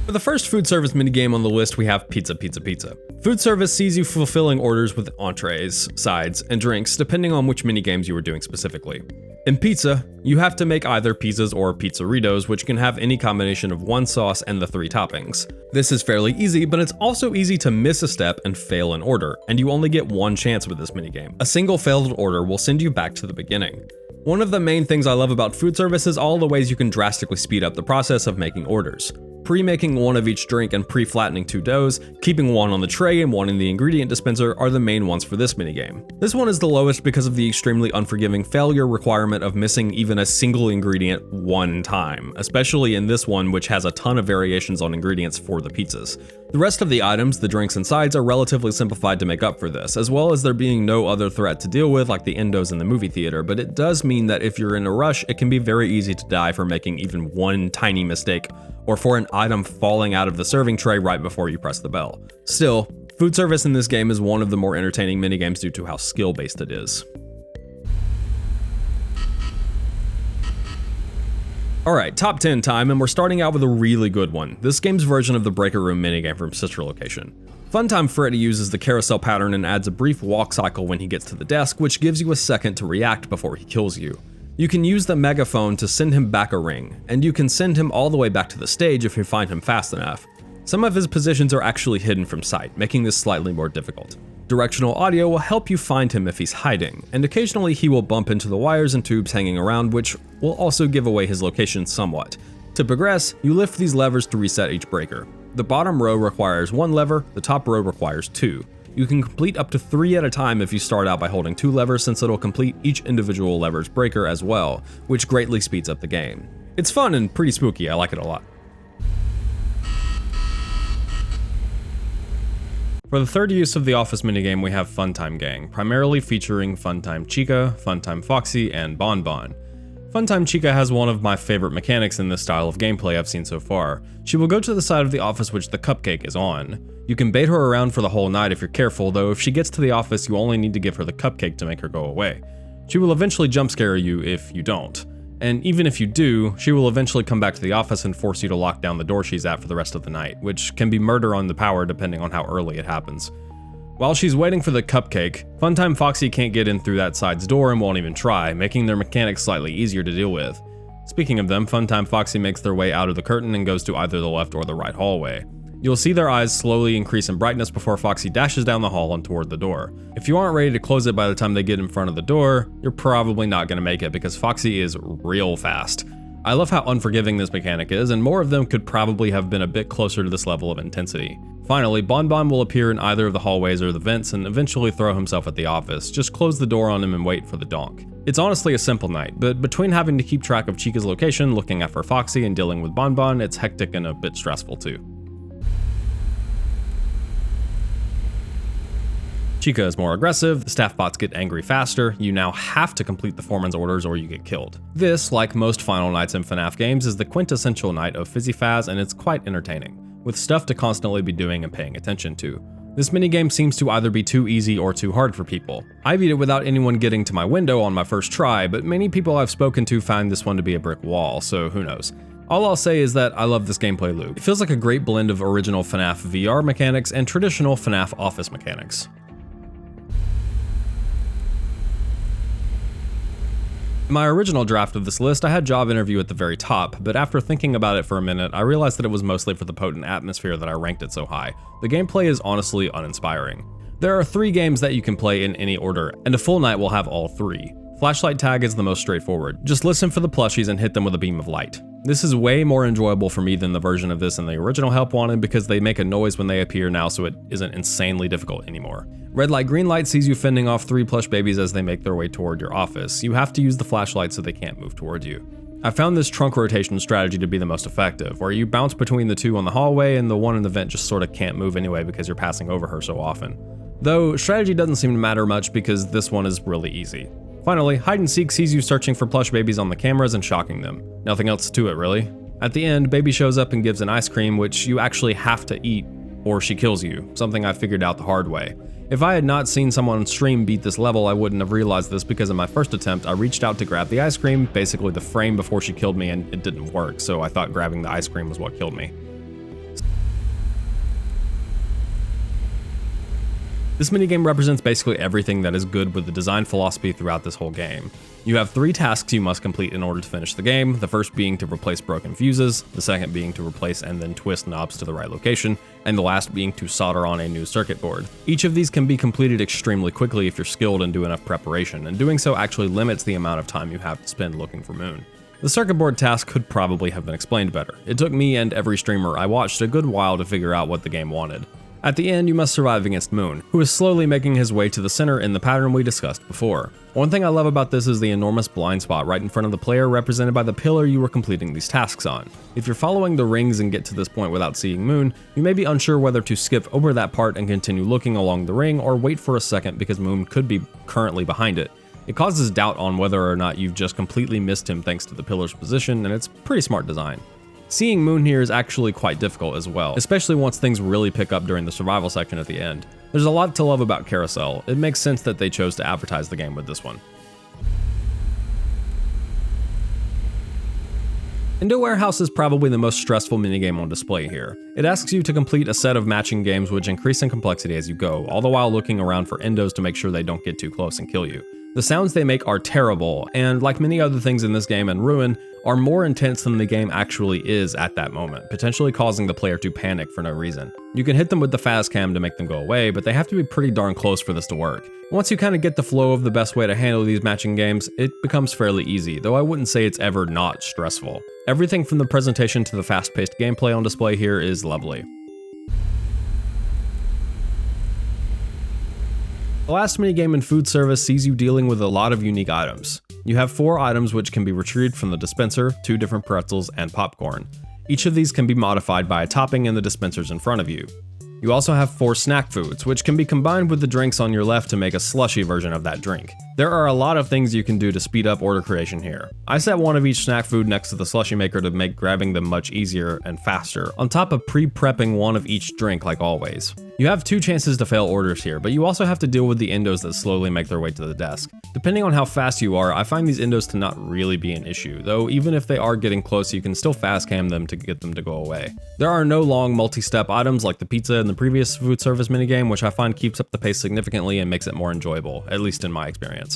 For the first food service minigame on the list, we have Pizza Pizza Pizza. Food service sees you fulfilling orders with entrees, sides, and drinks depending on which minigames you are doing specifically. In pizza, you have to make either pizzas or pizzeritos, which can have any combination of 1 sauce and the 3 toppings. This is fairly easy, but it's also easy to miss a step and fail an order, and you only get 1 chance with this minigame. A single failed order will send you back to the beginning. One of the main things I love about food service is all the ways you can drastically speed up the process of making orders. Pre-making 1 of each drink and pre-flattening 2 doughs, keeping 1 on the tray and 1 in the ingredient dispenser are the main ones for this minigame. This one is the lowest because of the extremely unforgiving failure requirement of missing even a single ingredient 1 time, especially in this one which has a ton of variations on ingredients for the pizzas. The rest of the items, the drinks and sides, are relatively simplified to make up for this, as well as there being no other threat to deal with like the endos in the movie theater, but it does mean that if you're in a rush, it can be very easy to die for making even 1 tiny mistake, or for an item falling out of the serving tray right before you press the bell. Still, food service in this game is one of the more entertaining minigames due to how skill-based it is. Alright, top 10 time, and we're starting out with a really good one. This game's version of the Breaker Room minigame from Sister Location. Funtime Freddy uses the carousel pattern and adds a brief walk cycle when he gets to the desk, which gives you a second to react before he kills you. You can use the megaphone to send him back a ring, and you can send him all the way back to the stage if you find him fast enough. Some of his positions are actually hidden from sight, making this slightly more difficult. Directional audio will help you find him if he's hiding, and occasionally he will bump into the wires and tubes hanging around, which will also give away his location somewhat. To progress, you lift these levers to reset each breaker. The bottom row requires 1 lever, the top row requires 2. You can complete up to 3 at a time if you start out by holding 2 levers, since it'll complete each individual lever's breaker as well, which greatly speeds up the game. It's fun and pretty spooky, I like it a lot. For the third use of the office minigame, we have Funtime Gang, primarily featuring Funtime Chica, Funtime Foxy, and Bon Bon. Funtime Chica has one of my favorite mechanics in this style of gameplay I've seen so far. She will go to the side of the office which the cupcake is on. You can bait her around for the whole night if you're careful, though if she gets to the office you only need to give her the cupcake to make her go away. She will eventually jump scare you if you don't. And even if you do, she will eventually come back to the office and force you to lock down the door she's at for the rest of the night, which can be murder on the power depending on how early it happens. While she's waiting for the cupcake, Funtime Foxy can't get in through that side's door and won't even try, making their mechanics slightly easier to deal with. Speaking of them, Funtime Foxy makes their way out of the curtain and goes to either the left or the right hallway. You'll see their eyes slowly increase in brightness before Foxy dashes down the hall and toward the door. If you aren't ready to close it by the time they get in front of the door, you're probably not going to make it because Foxy is real fast. I love how unforgiving this mechanic is, and more of them could probably have been a bit closer to this level of intensity. Finally, Bon Bon will appear in either of the hallways or the vents and eventually throw himself at the office. Just close the door on him and wait for the donk. It's honestly a simple night, but between having to keep track of Chica's location, looking out for Foxy, and dealing with Bon Bon, it's hectic and a bit stressful too. Chica is more aggressive, the staff bots get angry faster, you now have to complete the foreman's orders or you get killed. This, like most final nights in FNaF games, is the quintessential night of Fizzy Faz, and it's quite entertaining, with stuff to constantly be doing and paying attention to. This minigame seems to either be too easy or too hard for people. I beat it without anyone getting to my window on my first try, but many people I've spoken to find this one to be a brick wall, so who knows. All I'll say is that I love this gameplay loop. It feels like a great blend of original FNaF VR mechanics and traditional FNaF office mechanics. In my original draft of this list, I had job interview at the very top, but after thinking about it for a minute, I realized that it was mostly for the potent atmosphere that I ranked it so high. The gameplay is honestly uninspiring. There are 3 games that you can play in any order, and a full night will have all 3. Flashlight tag is the most straightforward. Just listen for the plushies and hit them with a beam of light. This is way more enjoyable for me than the version of this in the original Help Wanted because they make a noise when they appear now, so it isn't insanely difficult anymore. Red light, green light sees you fending off 3 plush babies as they make their way toward your office. You have to use the flashlight so they can't move towards you. I found this trunk rotation strategy to be the most effective, where you bounce between the 2 on the hallway and the one in the vent just sort of can't move anyway because you're passing over her so often. Though, strategy doesn't seem to matter much because this one is really easy. Finally, hide and seek sees you searching for plush babies on the cameras and shocking them. Nothing else to it really. At the end, baby shows up and gives an ice cream which you actually have to eat or she kills you, something I figured out the hard way. If I had not seen someone on stream beat this level, I wouldn't have realized this because in my first attempt, I reached out to grab the ice cream, basically the frame before she killed me, and it didn't work, so I thought grabbing the ice cream was what killed me. This minigame represents basically everything that is good with the design philosophy throughout this whole game. You have 3 tasks you must complete in order to finish the game, the first being to replace broken fuses, the second being to replace and then twist knobs to the right location, and the last being to solder on a new circuit board. Each of these can be completed extremely quickly if you're skilled and do enough preparation, and doing so actually limits the amount of time you have to spend looking for Moon. The circuit board task could probably have been explained better. It took me and every streamer I watched a good while to figure out what the game wanted. At the end, you must survive against Moon, who is slowly making his way to the center in the pattern we discussed before. One thing I love about this is the enormous blind spot right in front of the player represented by the pillar you were completing these tasks on. If you're following the rings and get to this point without seeing Moon, you may be unsure whether to skip over that part and continue looking along the ring or wait for a second because Moon could be currently behind it. It causes doubt on whether or not you've just completely missed him thanks to the pillar's position, and it's pretty smart design. Seeing Moon here is actually quite difficult as well, especially once things really pick up during the survival section at the end. There's a lot to love about Carousel. It makes sense that they chose to advertise the game with this one. Endo Warehouse is probably the most stressful minigame on display here. It asks you to complete a set of matching games which increase in complexity as you go, all the while looking around for endos to make sure they don't get too close and kill you. The sounds they make are terrible, and like many other things in this game and Ruin, are more intense than the game actually is at that moment, potentially causing the player to panic for no reason. You can hit them with the Faz cam to make them go away, but they have to be pretty darn close for this to work. Once you kind of get the flow of the best way to handle these matching games, it becomes fairly easy, though I wouldn't say it's ever not stressful. Everything from the presentation to the fast-paced gameplay on display here is lovely. The last minigame in food service sees you dealing with a lot of unique items. You have 4 items which can be retrieved from the dispenser, 2 different pretzels, and popcorn. Each of these can be modified by a topping in the dispensers in front of you. You also have 4 snack foods, which can be combined with the drinks on your left to make a slushy version of that drink. There are a lot of things you can do to speed up order creation here. I set one of each snack food next to the slushy maker to make grabbing them much easier and faster, on top of pre-prepping one of each drink like always. You have 2 chances to fail orders here, but you also have to deal with the endos that slowly make their way to the desk. Depending on how fast you are, I find these endos to not really be an issue, though even if they are getting close, you can still fast cam them to get them to go away. There are no long multi-step items like the pizza in the previous food service minigame, which I find keeps up the pace significantly and makes it more enjoyable, at least in my experience.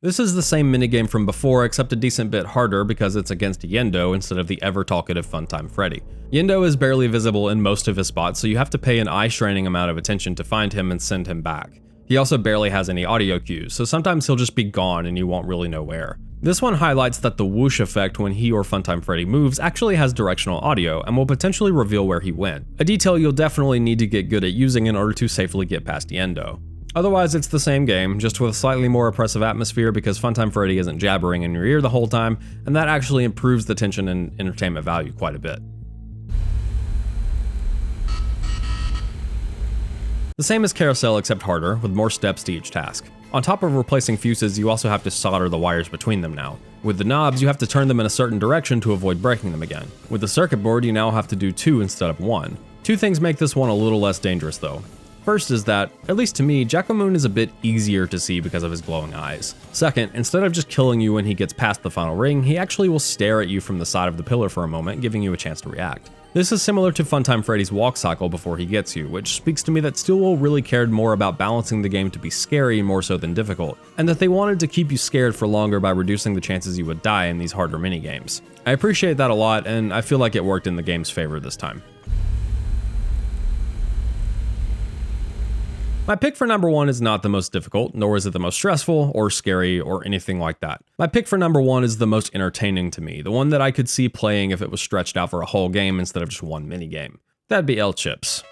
This is the same minigame from before, except a decent bit harder because it's against Endo instead of the ever-talkative Funtime Freddy. Endo is barely visible in most of his spots, so you have to pay an eye-straining amount of attention to find him and send him back. He also barely has any audio cues, so sometimes he'll just be gone and you won't really know where. This one highlights that the whoosh effect when he or Funtime Freddy moves actually has directional audio and will potentially reveal where he went, a detail you'll definitely need to get good at using in order to safely get past Endo. Otherwise, it's the same game, just with a slightly more oppressive atmosphere because Funtime Freddy isn't jabbering in your ear the whole time, and that actually improves the tension and entertainment value quite a bit. The same as Carousel except harder, with more steps to each task. On top of replacing fuses, you also have to solder the wires between them now. With the knobs, you have to turn them in a certain direction to avoid breaking them again. With the circuit board, you now have to do 2 instead of 1. 2 things make this one a little less dangerous though. First is that, at least to me, Jacko-Moon is a bit easier to see because of his glowing eyes. Second, instead of just killing you when he gets past the final ring, he actually will stare at you from the side of the pillar for a moment, giving you a chance to react. This is similar to Funtime Freddy's walk cycle before he gets you, which speaks to me that Stillwell really cared more about balancing the game to be scary more so than difficult, and that they wanted to keep you scared for longer by reducing the chances you would die in these harder minigames. I appreciate that a lot, and I feel like it worked in the game's favor this time. My pick for number 1 is not the most difficult, nor is it the most stressful, or scary, or anything like that. My pick for number 1 is the most entertaining to me, the one that I could see playing if it was stretched out for a whole game instead of just one minigame. That'd be L-Chips.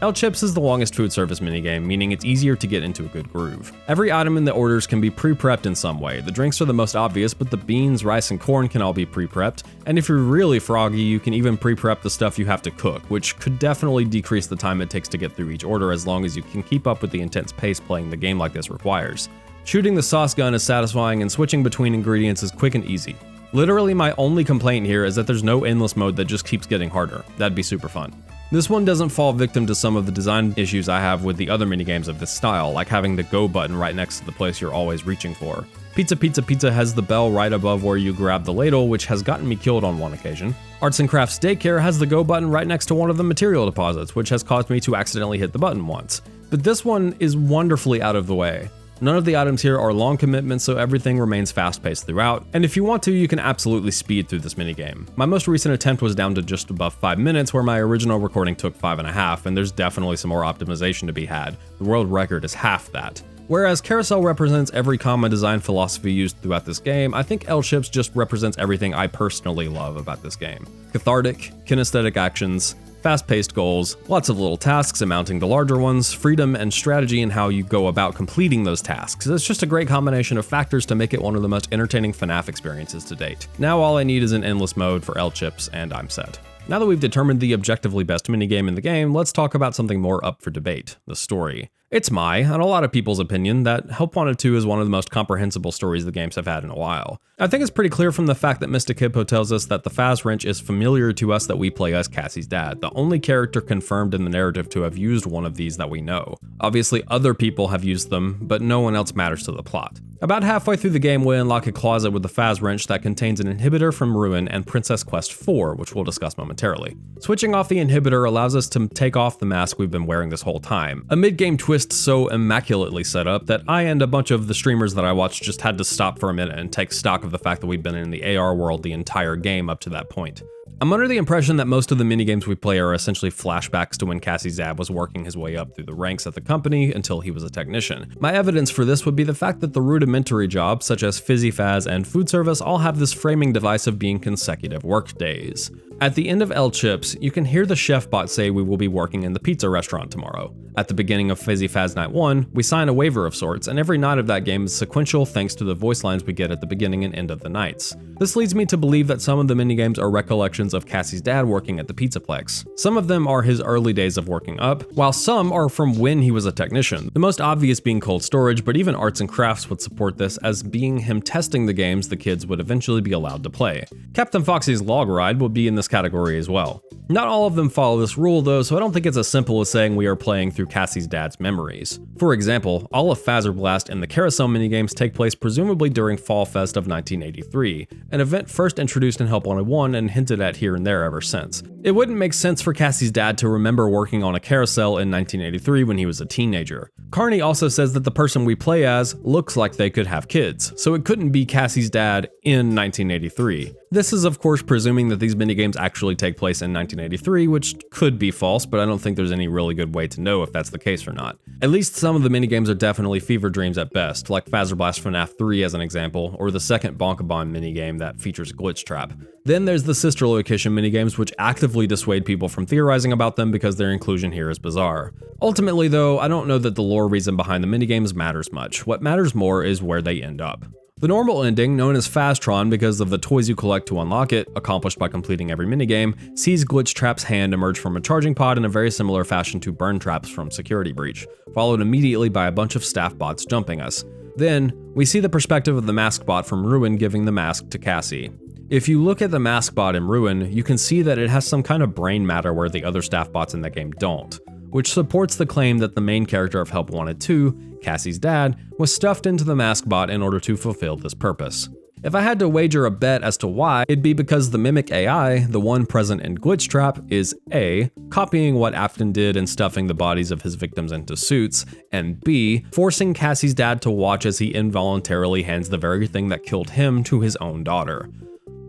L-Chips is the longest food service minigame, meaning it's easier to get into a good groove. Every item in the orders can be pre-prepped in some way. The drinks are the most obvious, but the beans, rice, and corn can all be pre-prepped. And if you're really froggy, you can even pre-prep the stuff you have to cook, which could definitely decrease the time it takes to get through each order as long as you can keep up with the intense pace playing the game like this requires. Shooting the sauce gun is satisfying and switching between ingredients is quick and easy. Literally my only complaint here is that there's no endless mode that just keeps getting harder. That'd be super fun. This one doesn't fall victim to some of the design issues I have with the other minigames of this style, like having the go button right next to the place you're always reaching for. Pizza Pizza Pizza has the bell right above where you grab the ladle, which has gotten me killed on one occasion. Arts and Crafts Daycare has the go button right next to one of the material deposits, which has caused me to accidentally hit the button once. But this one is wonderfully out of the way. None of the items here are long commitments, so everything remains fast-paced throughout, and if you want to, you can absolutely speed through this minigame. My most recent attempt was down to just above 5 minutes, where my original recording took 5.5, and there's definitely some more optimization to be had. The world record is half that. Whereas Carousel represents every common design philosophy used throughout this game, I think L-Chips just represents everything I personally love about this game. Cathartic, kinesthetic actions, fast-paced goals, lots of little tasks amounting to larger ones, freedom and strategy in how you go about completing those tasks. It's just a great combination of factors to make it one of the most entertaining FNaF experiences to date. Now all I need is an endless mode for L-Chips and I'm set. Now that we've determined the objectively best minigame in the game, let's talk about something more up for debate, the story. It's my, and a lot of people's opinion, that Help Wanted 2 is one of the most comprehensible stories the games have had in a while. I think it's pretty clear from the fact that Mystic Hippo tells us that the Faz wrench is familiar to us that we play as Cassie's dad, the only character confirmed in the narrative to have used one of these that we know. Obviously other people have used them, but no one else matters to the plot. About halfway through the game, we unlock a closet with the Faz wrench that contains an inhibitor from Ruin and Princess Quest 4, which we'll discuss momentarily. Switching off the inhibitor allows us to take off the mask we've been wearing this whole time, a mid-game twist so immaculately set up that I and a bunch of the streamers that I watched just had to stop for a minute and take stock of the fact that we've been in the AR world the entire game up to that point. I'm under the impression that most of the minigames we play are essentially flashbacks to when Cassie's dad was working his way up through the ranks at the company until he was a technician. My evidence for this would be the fact that the rudimentary jobs, such as Fizzy Faz and food service, all have this framing device of being consecutive work days. At the end of L-Chips, you can hear the chef bot say we will be working in the pizza restaurant tomorrow. At the beginning of Fizzy Faz Night 1, we sign a waiver of sorts, and every night of that game is sequential thanks to the voice lines we get at the beginning and end of the nights. This leads me to believe that some of the minigames are recollections of Cassie's dad working at the Pizzaplex. Some of them are his early days of working up, while some are from when he was a technician. The most obvious being cold storage, but even Arts and Crafts would support this as being him testing the games the kids would eventually be allowed to play. Captain Foxy's log ride would be in this category as well. Not all of them follow this rule though, so I don't think it's as simple as saying we are playing through Cassie's dad's memories. For example, all of Fazer Blast and the Carousel minigames take place presumably during Fall Fest of 1983, an event first introduced in Help Wanted 1 and hinted at here and there ever since. It wouldn't make sense for Cassie's dad to remember working on a carousel in 1983 when he was a teenager. Carney also says that the person we play as looks like they could have kids, so it couldn't be Cassie's dad in 1983. This is of course presuming that these minigames actually take place in 1983, which could be false, but I don't think there's any really good way to know if that's the case or not. At least some of the minigames are definitely fever dreams at best, like Fazerblast FNaF 3 as an example, or the second Bonkabon minigame that features Glitch Trap. Then there's the sister location minigames, which actively dissuade people from theorizing about them because their inclusion here is bizarre. Ultimately though, I don't know that the lore reason behind the minigames matters much. What matters more is where they end up. The normal ending, known as Fastron because of the toys you collect to unlock it, accomplished by completing every minigame, sees Glitch Trap's hand emerge from a charging pod in a very similar fashion to burn traps from Security Breach, followed immediately by a bunch of staff bots jumping us. Then, we see the perspective of the mask bot from Ruin giving the mask to Cassie. If you look at the mask bot in Ruin, you can see that it has some kind of brain matter where the other staff bots in the game don't, which supports the claim that the main character of Help Wanted 2, Cassie's dad, was stuffed into the mask bot in order to fulfill this purpose. If I had to wager a bet as to why, it'd be because the Mimic AI, the one present in Glitch Trap, is A, copying what Afton did and stuffing the bodies of his victims into suits, and B, forcing Cassie's dad to watch as he involuntarily hands the very thing that killed him to his own daughter.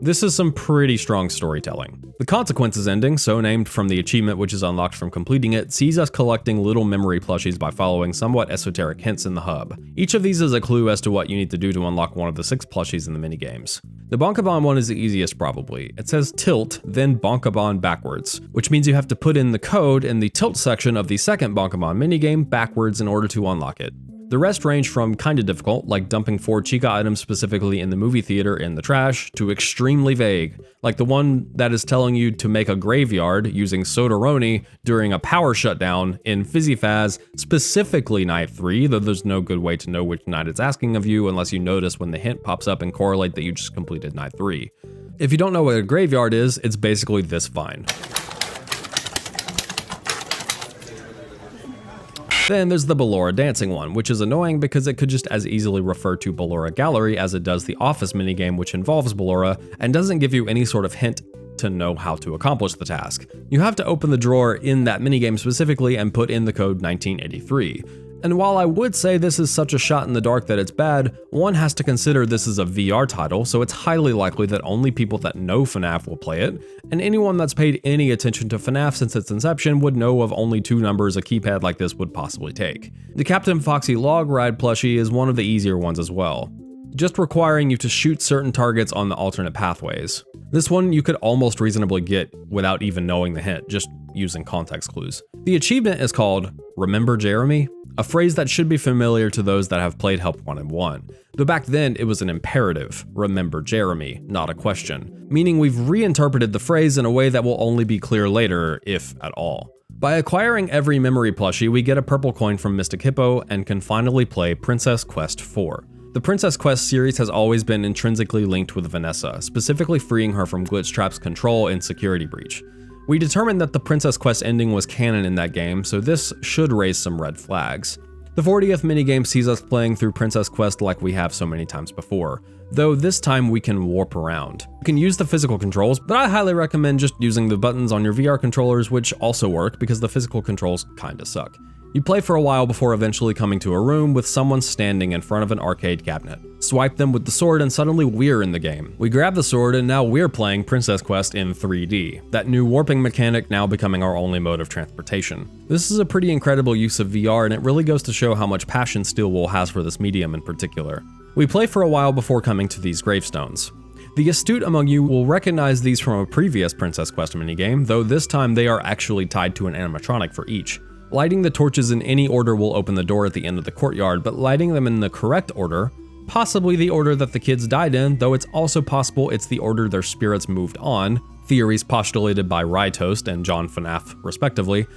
This is some pretty strong storytelling. The Consequences ending, so named from the achievement which is unlocked from completing it, sees us collecting little memory plushies by following somewhat esoteric hints in the hub. Each of these is a clue as to what you need to do to unlock one of the 6 plushies in the minigames. The Bonkabon one is the easiest probably. It says tilt, then Bonkabon backwards, which means you have to put in the code in the tilt section of the second Bonkabon minigame backwards in order to unlock it. The rest range from kinda difficult, like dumping 4 Chica items specifically in the movie theater in the trash, to extremely vague, like the one that is telling you to make a graveyard using Sodaroni during a power shutdown in Fizzy Faz, specifically night 3, though there's no good way to know which night it's asking of you unless you notice when the hint pops up and correlate that you just completed night 3. If you don't know what a graveyard is, it's basically this vine. Then there's the Ballora dancing one, which is annoying because it could just as easily refer to Ballora Gallery as it does the Office minigame which involves Ballora and doesn't give you any sort of hint to know how to accomplish the task. You have to open the drawer in that minigame specifically and put in the code 1983. And while I would say this is such a shot in the dark that it's bad, one has to consider this is a VR title, so it's highly likely that only people that know FNaF will play it, and anyone that's paid any attention to FNaF since its inception would know of only 2 numbers a keypad like this would possibly take. The Captain Foxy log ride plushie is one of the easier ones as well, just requiring you to shoot certain targets on the alternate pathways. This one you could almost reasonably get without even knowing the hint, just using context clues. The achievement is called Remember Jeremy, a phrase that should be familiar to those that have played Help Wanted 1, though back then it was an imperative, remember Jeremy, not a question, meaning we've reinterpreted the phrase in a way that will only be clear later, if at all. By acquiring every memory plushie, we get a purple coin from Mystic Hippo and can finally play Princess Quest 4. The Princess Quest series has always been intrinsically linked with Vanessa, specifically freeing her from Glitch Trap's control in Security Breach. We determined that the Princess Quest ending was canon in that game, so this should raise some red flags. The 40th minigame sees us playing through Princess Quest like we have so many times before, though this time we can warp around. You can use the physical controls, but I highly recommend just using the buttons on your VR controllers, which also work because the physical controls kinda suck. You play for a while before eventually coming to a room with someone standing in front of an arcade cabinet. Swipe them with the sword and suddenly we're in the game. We grab the sword and now we're playing Princess Quest in 3D, that new warping mechanic now becoming our only mode of transportation. This is a pretty incredible use of VR and it really goes to show how much passion Steelwool has for this medium in particular. We play for a while before coming to these gravestones. The astute among you will recognize these from a previous Princess Quest minigame, though this time they are actually tied to an animatronic for each. Lighting the torches in any order will open the door at the end of the courtyard, but lighting them in the correct order, possibly the order that the kids died in, though it's also possible it's the order their spirits moved on, theories postulated by Rytoast and John FNaF respectively,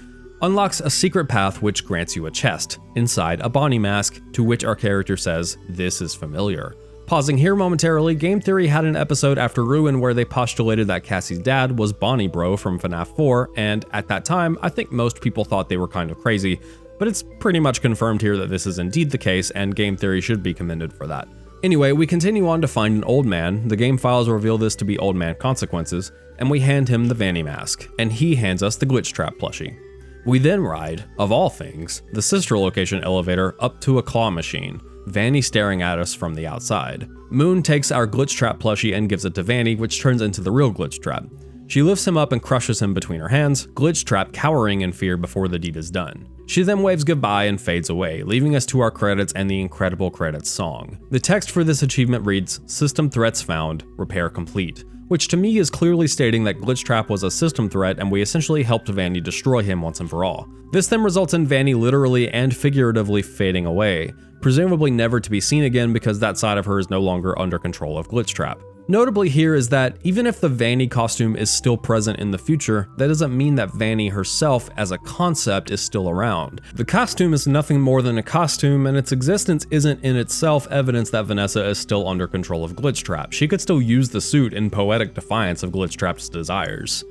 unlocks a secret path which grants you a chest, inside a Bonny mask, to which our character says, "This is familiar." Pausing here momentarily, Game Theory had an episode after Ruin where they postulated that Cassie's dad was Bonny Bro from FNaF 4, and at that time, I think most people thought they were kind of crazy, but it's pretty much confirmed here that this is indeed the case, and Game Theory should be commended for that. Anyway, we continue on to find an old man, the game files reveal this to be Old Man Consequences, and we hand him the Vanny mask, and he hands us the Glitch Trap plushie. We then ride, of all things, the sister location elevator up to a claw machine, Vanny staring at us from the outside. Moon takes our Glitch Trap plushie and gives it to Vanny, which turns into the real Glitch Trap. She lifts him up and crushes him between her hands, Glitch Trap cowering in fear before the deed is done. She then waves goodbye and fades away, leaving us to our credits and the incredible credits song. The text for this achievement reads, "System threats found, repair complete," which to me is clearly stating that Glitch Trap was a system threat and we essentially helped Vanny destroy him once and for all. This then results in Vanny literally and figuratively fading away, presumably never to be seen again because that side of her is no longer under control of Glitch Trap. Notably here is that even if the Vanny costume is still present in the future, that doesn't mean that Vanny herself as a concept is still around. The costume is nothing more than a costume, and its existence isn't in itself evidence that Vanessa is still under control of Glitchtrap. She could still use the suit in poetic defiance of Glitchtrap's desires.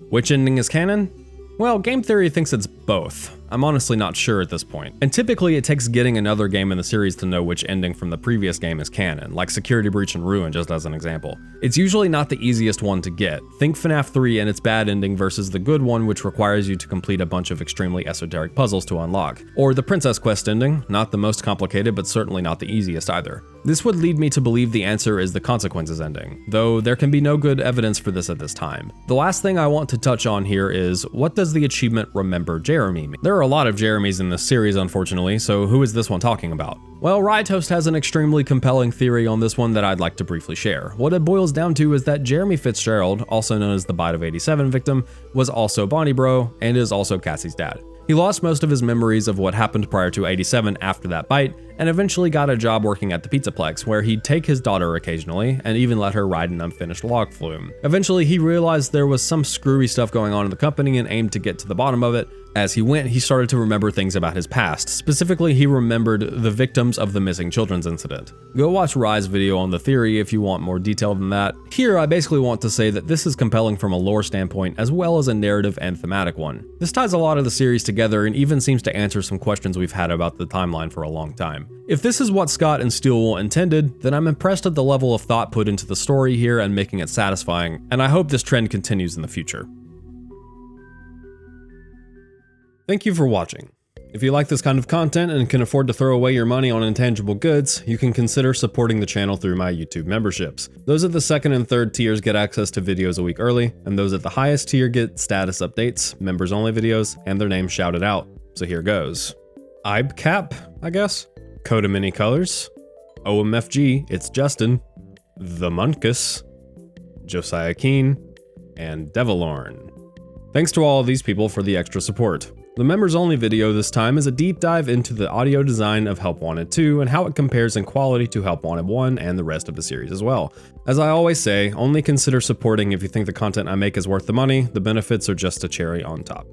Which ending is canon? Well, game theory thinks it's both. I'm honestly not sure at this point. And typically it takes getting another game in the series to know which ending from the previous game is canon, like Security Breach and Ruin just as an example. It's usually not the easiest one to get. Think FNAF 3 and its bad ending versus the good one, which requires you to complete a bunch of extremely esoteric puzzles to unlock. Or the Princess Quest ending, not the most complicated but certainly not the easiest either. This would lead me to believe the answer is the Consequences ending, though there can be no good evidence for this at this time. The last thing I want to touch on here is, what does the achievement Remember Jeremy mean? There are a lot of Jeremys in this series, unfortunately, so who is this one talking about? Well, Rytoast has an extremely compelling theory on this one that I'd like to briefly share. What it boils down to is that Jeremy Fitzgerald, also known as the Bite of 87 victim, was also Bonny Bro and is also Cassie's dad. He lost most of his memories of what happened prior to 87 after that bite, and eventually got a job working at the Pizzaplex, where he'd take his daughter occasionally, and even let her ride an unfinished log flume. Eventually, he realized there was some screwy stuff going on in the company and aimed to get to the bottom of it. As he went, he started to remember things about his past. Specifically, he remembered the victims of the missing children's incident. Go watch Rye's video on the theory if you want more detail than that. Here, I basically want to say that this is compelling from a lore standpoint as well as a narrative and thematic one. This ties a lot of the series together and even seems to answer some questions we've had about the timeline for a long time. If this is what Scott and Steelwool intended, then I'm impressed at the level of thought put into the story here and making it satisfying, and I hope this trend continues in the future. Thank you for watching. If you like this kind of content and can afford to throw away your money on intangible goods, you can consider supporting the channel through my YouTube memberships. Those at the second and third tiers get access to videos a week early, and those at the highest tier get status updates, members only videos, and their names shouted out. So here goes. Ibcap, I guess? Coda Mini Colors, OMFG, it's Justin, The Munkus, Josiah Keen, and Devilorn. Thanks to all of these people for the extra support. The members only video this time is a deep dive into the audio design of Help Wanted 2 and how it compares in quality to Help Wanted 1 and the rest of the series as well. As I always say, only consider supporting if you think the content I make is worth the money. The benefits are just a cherry on top.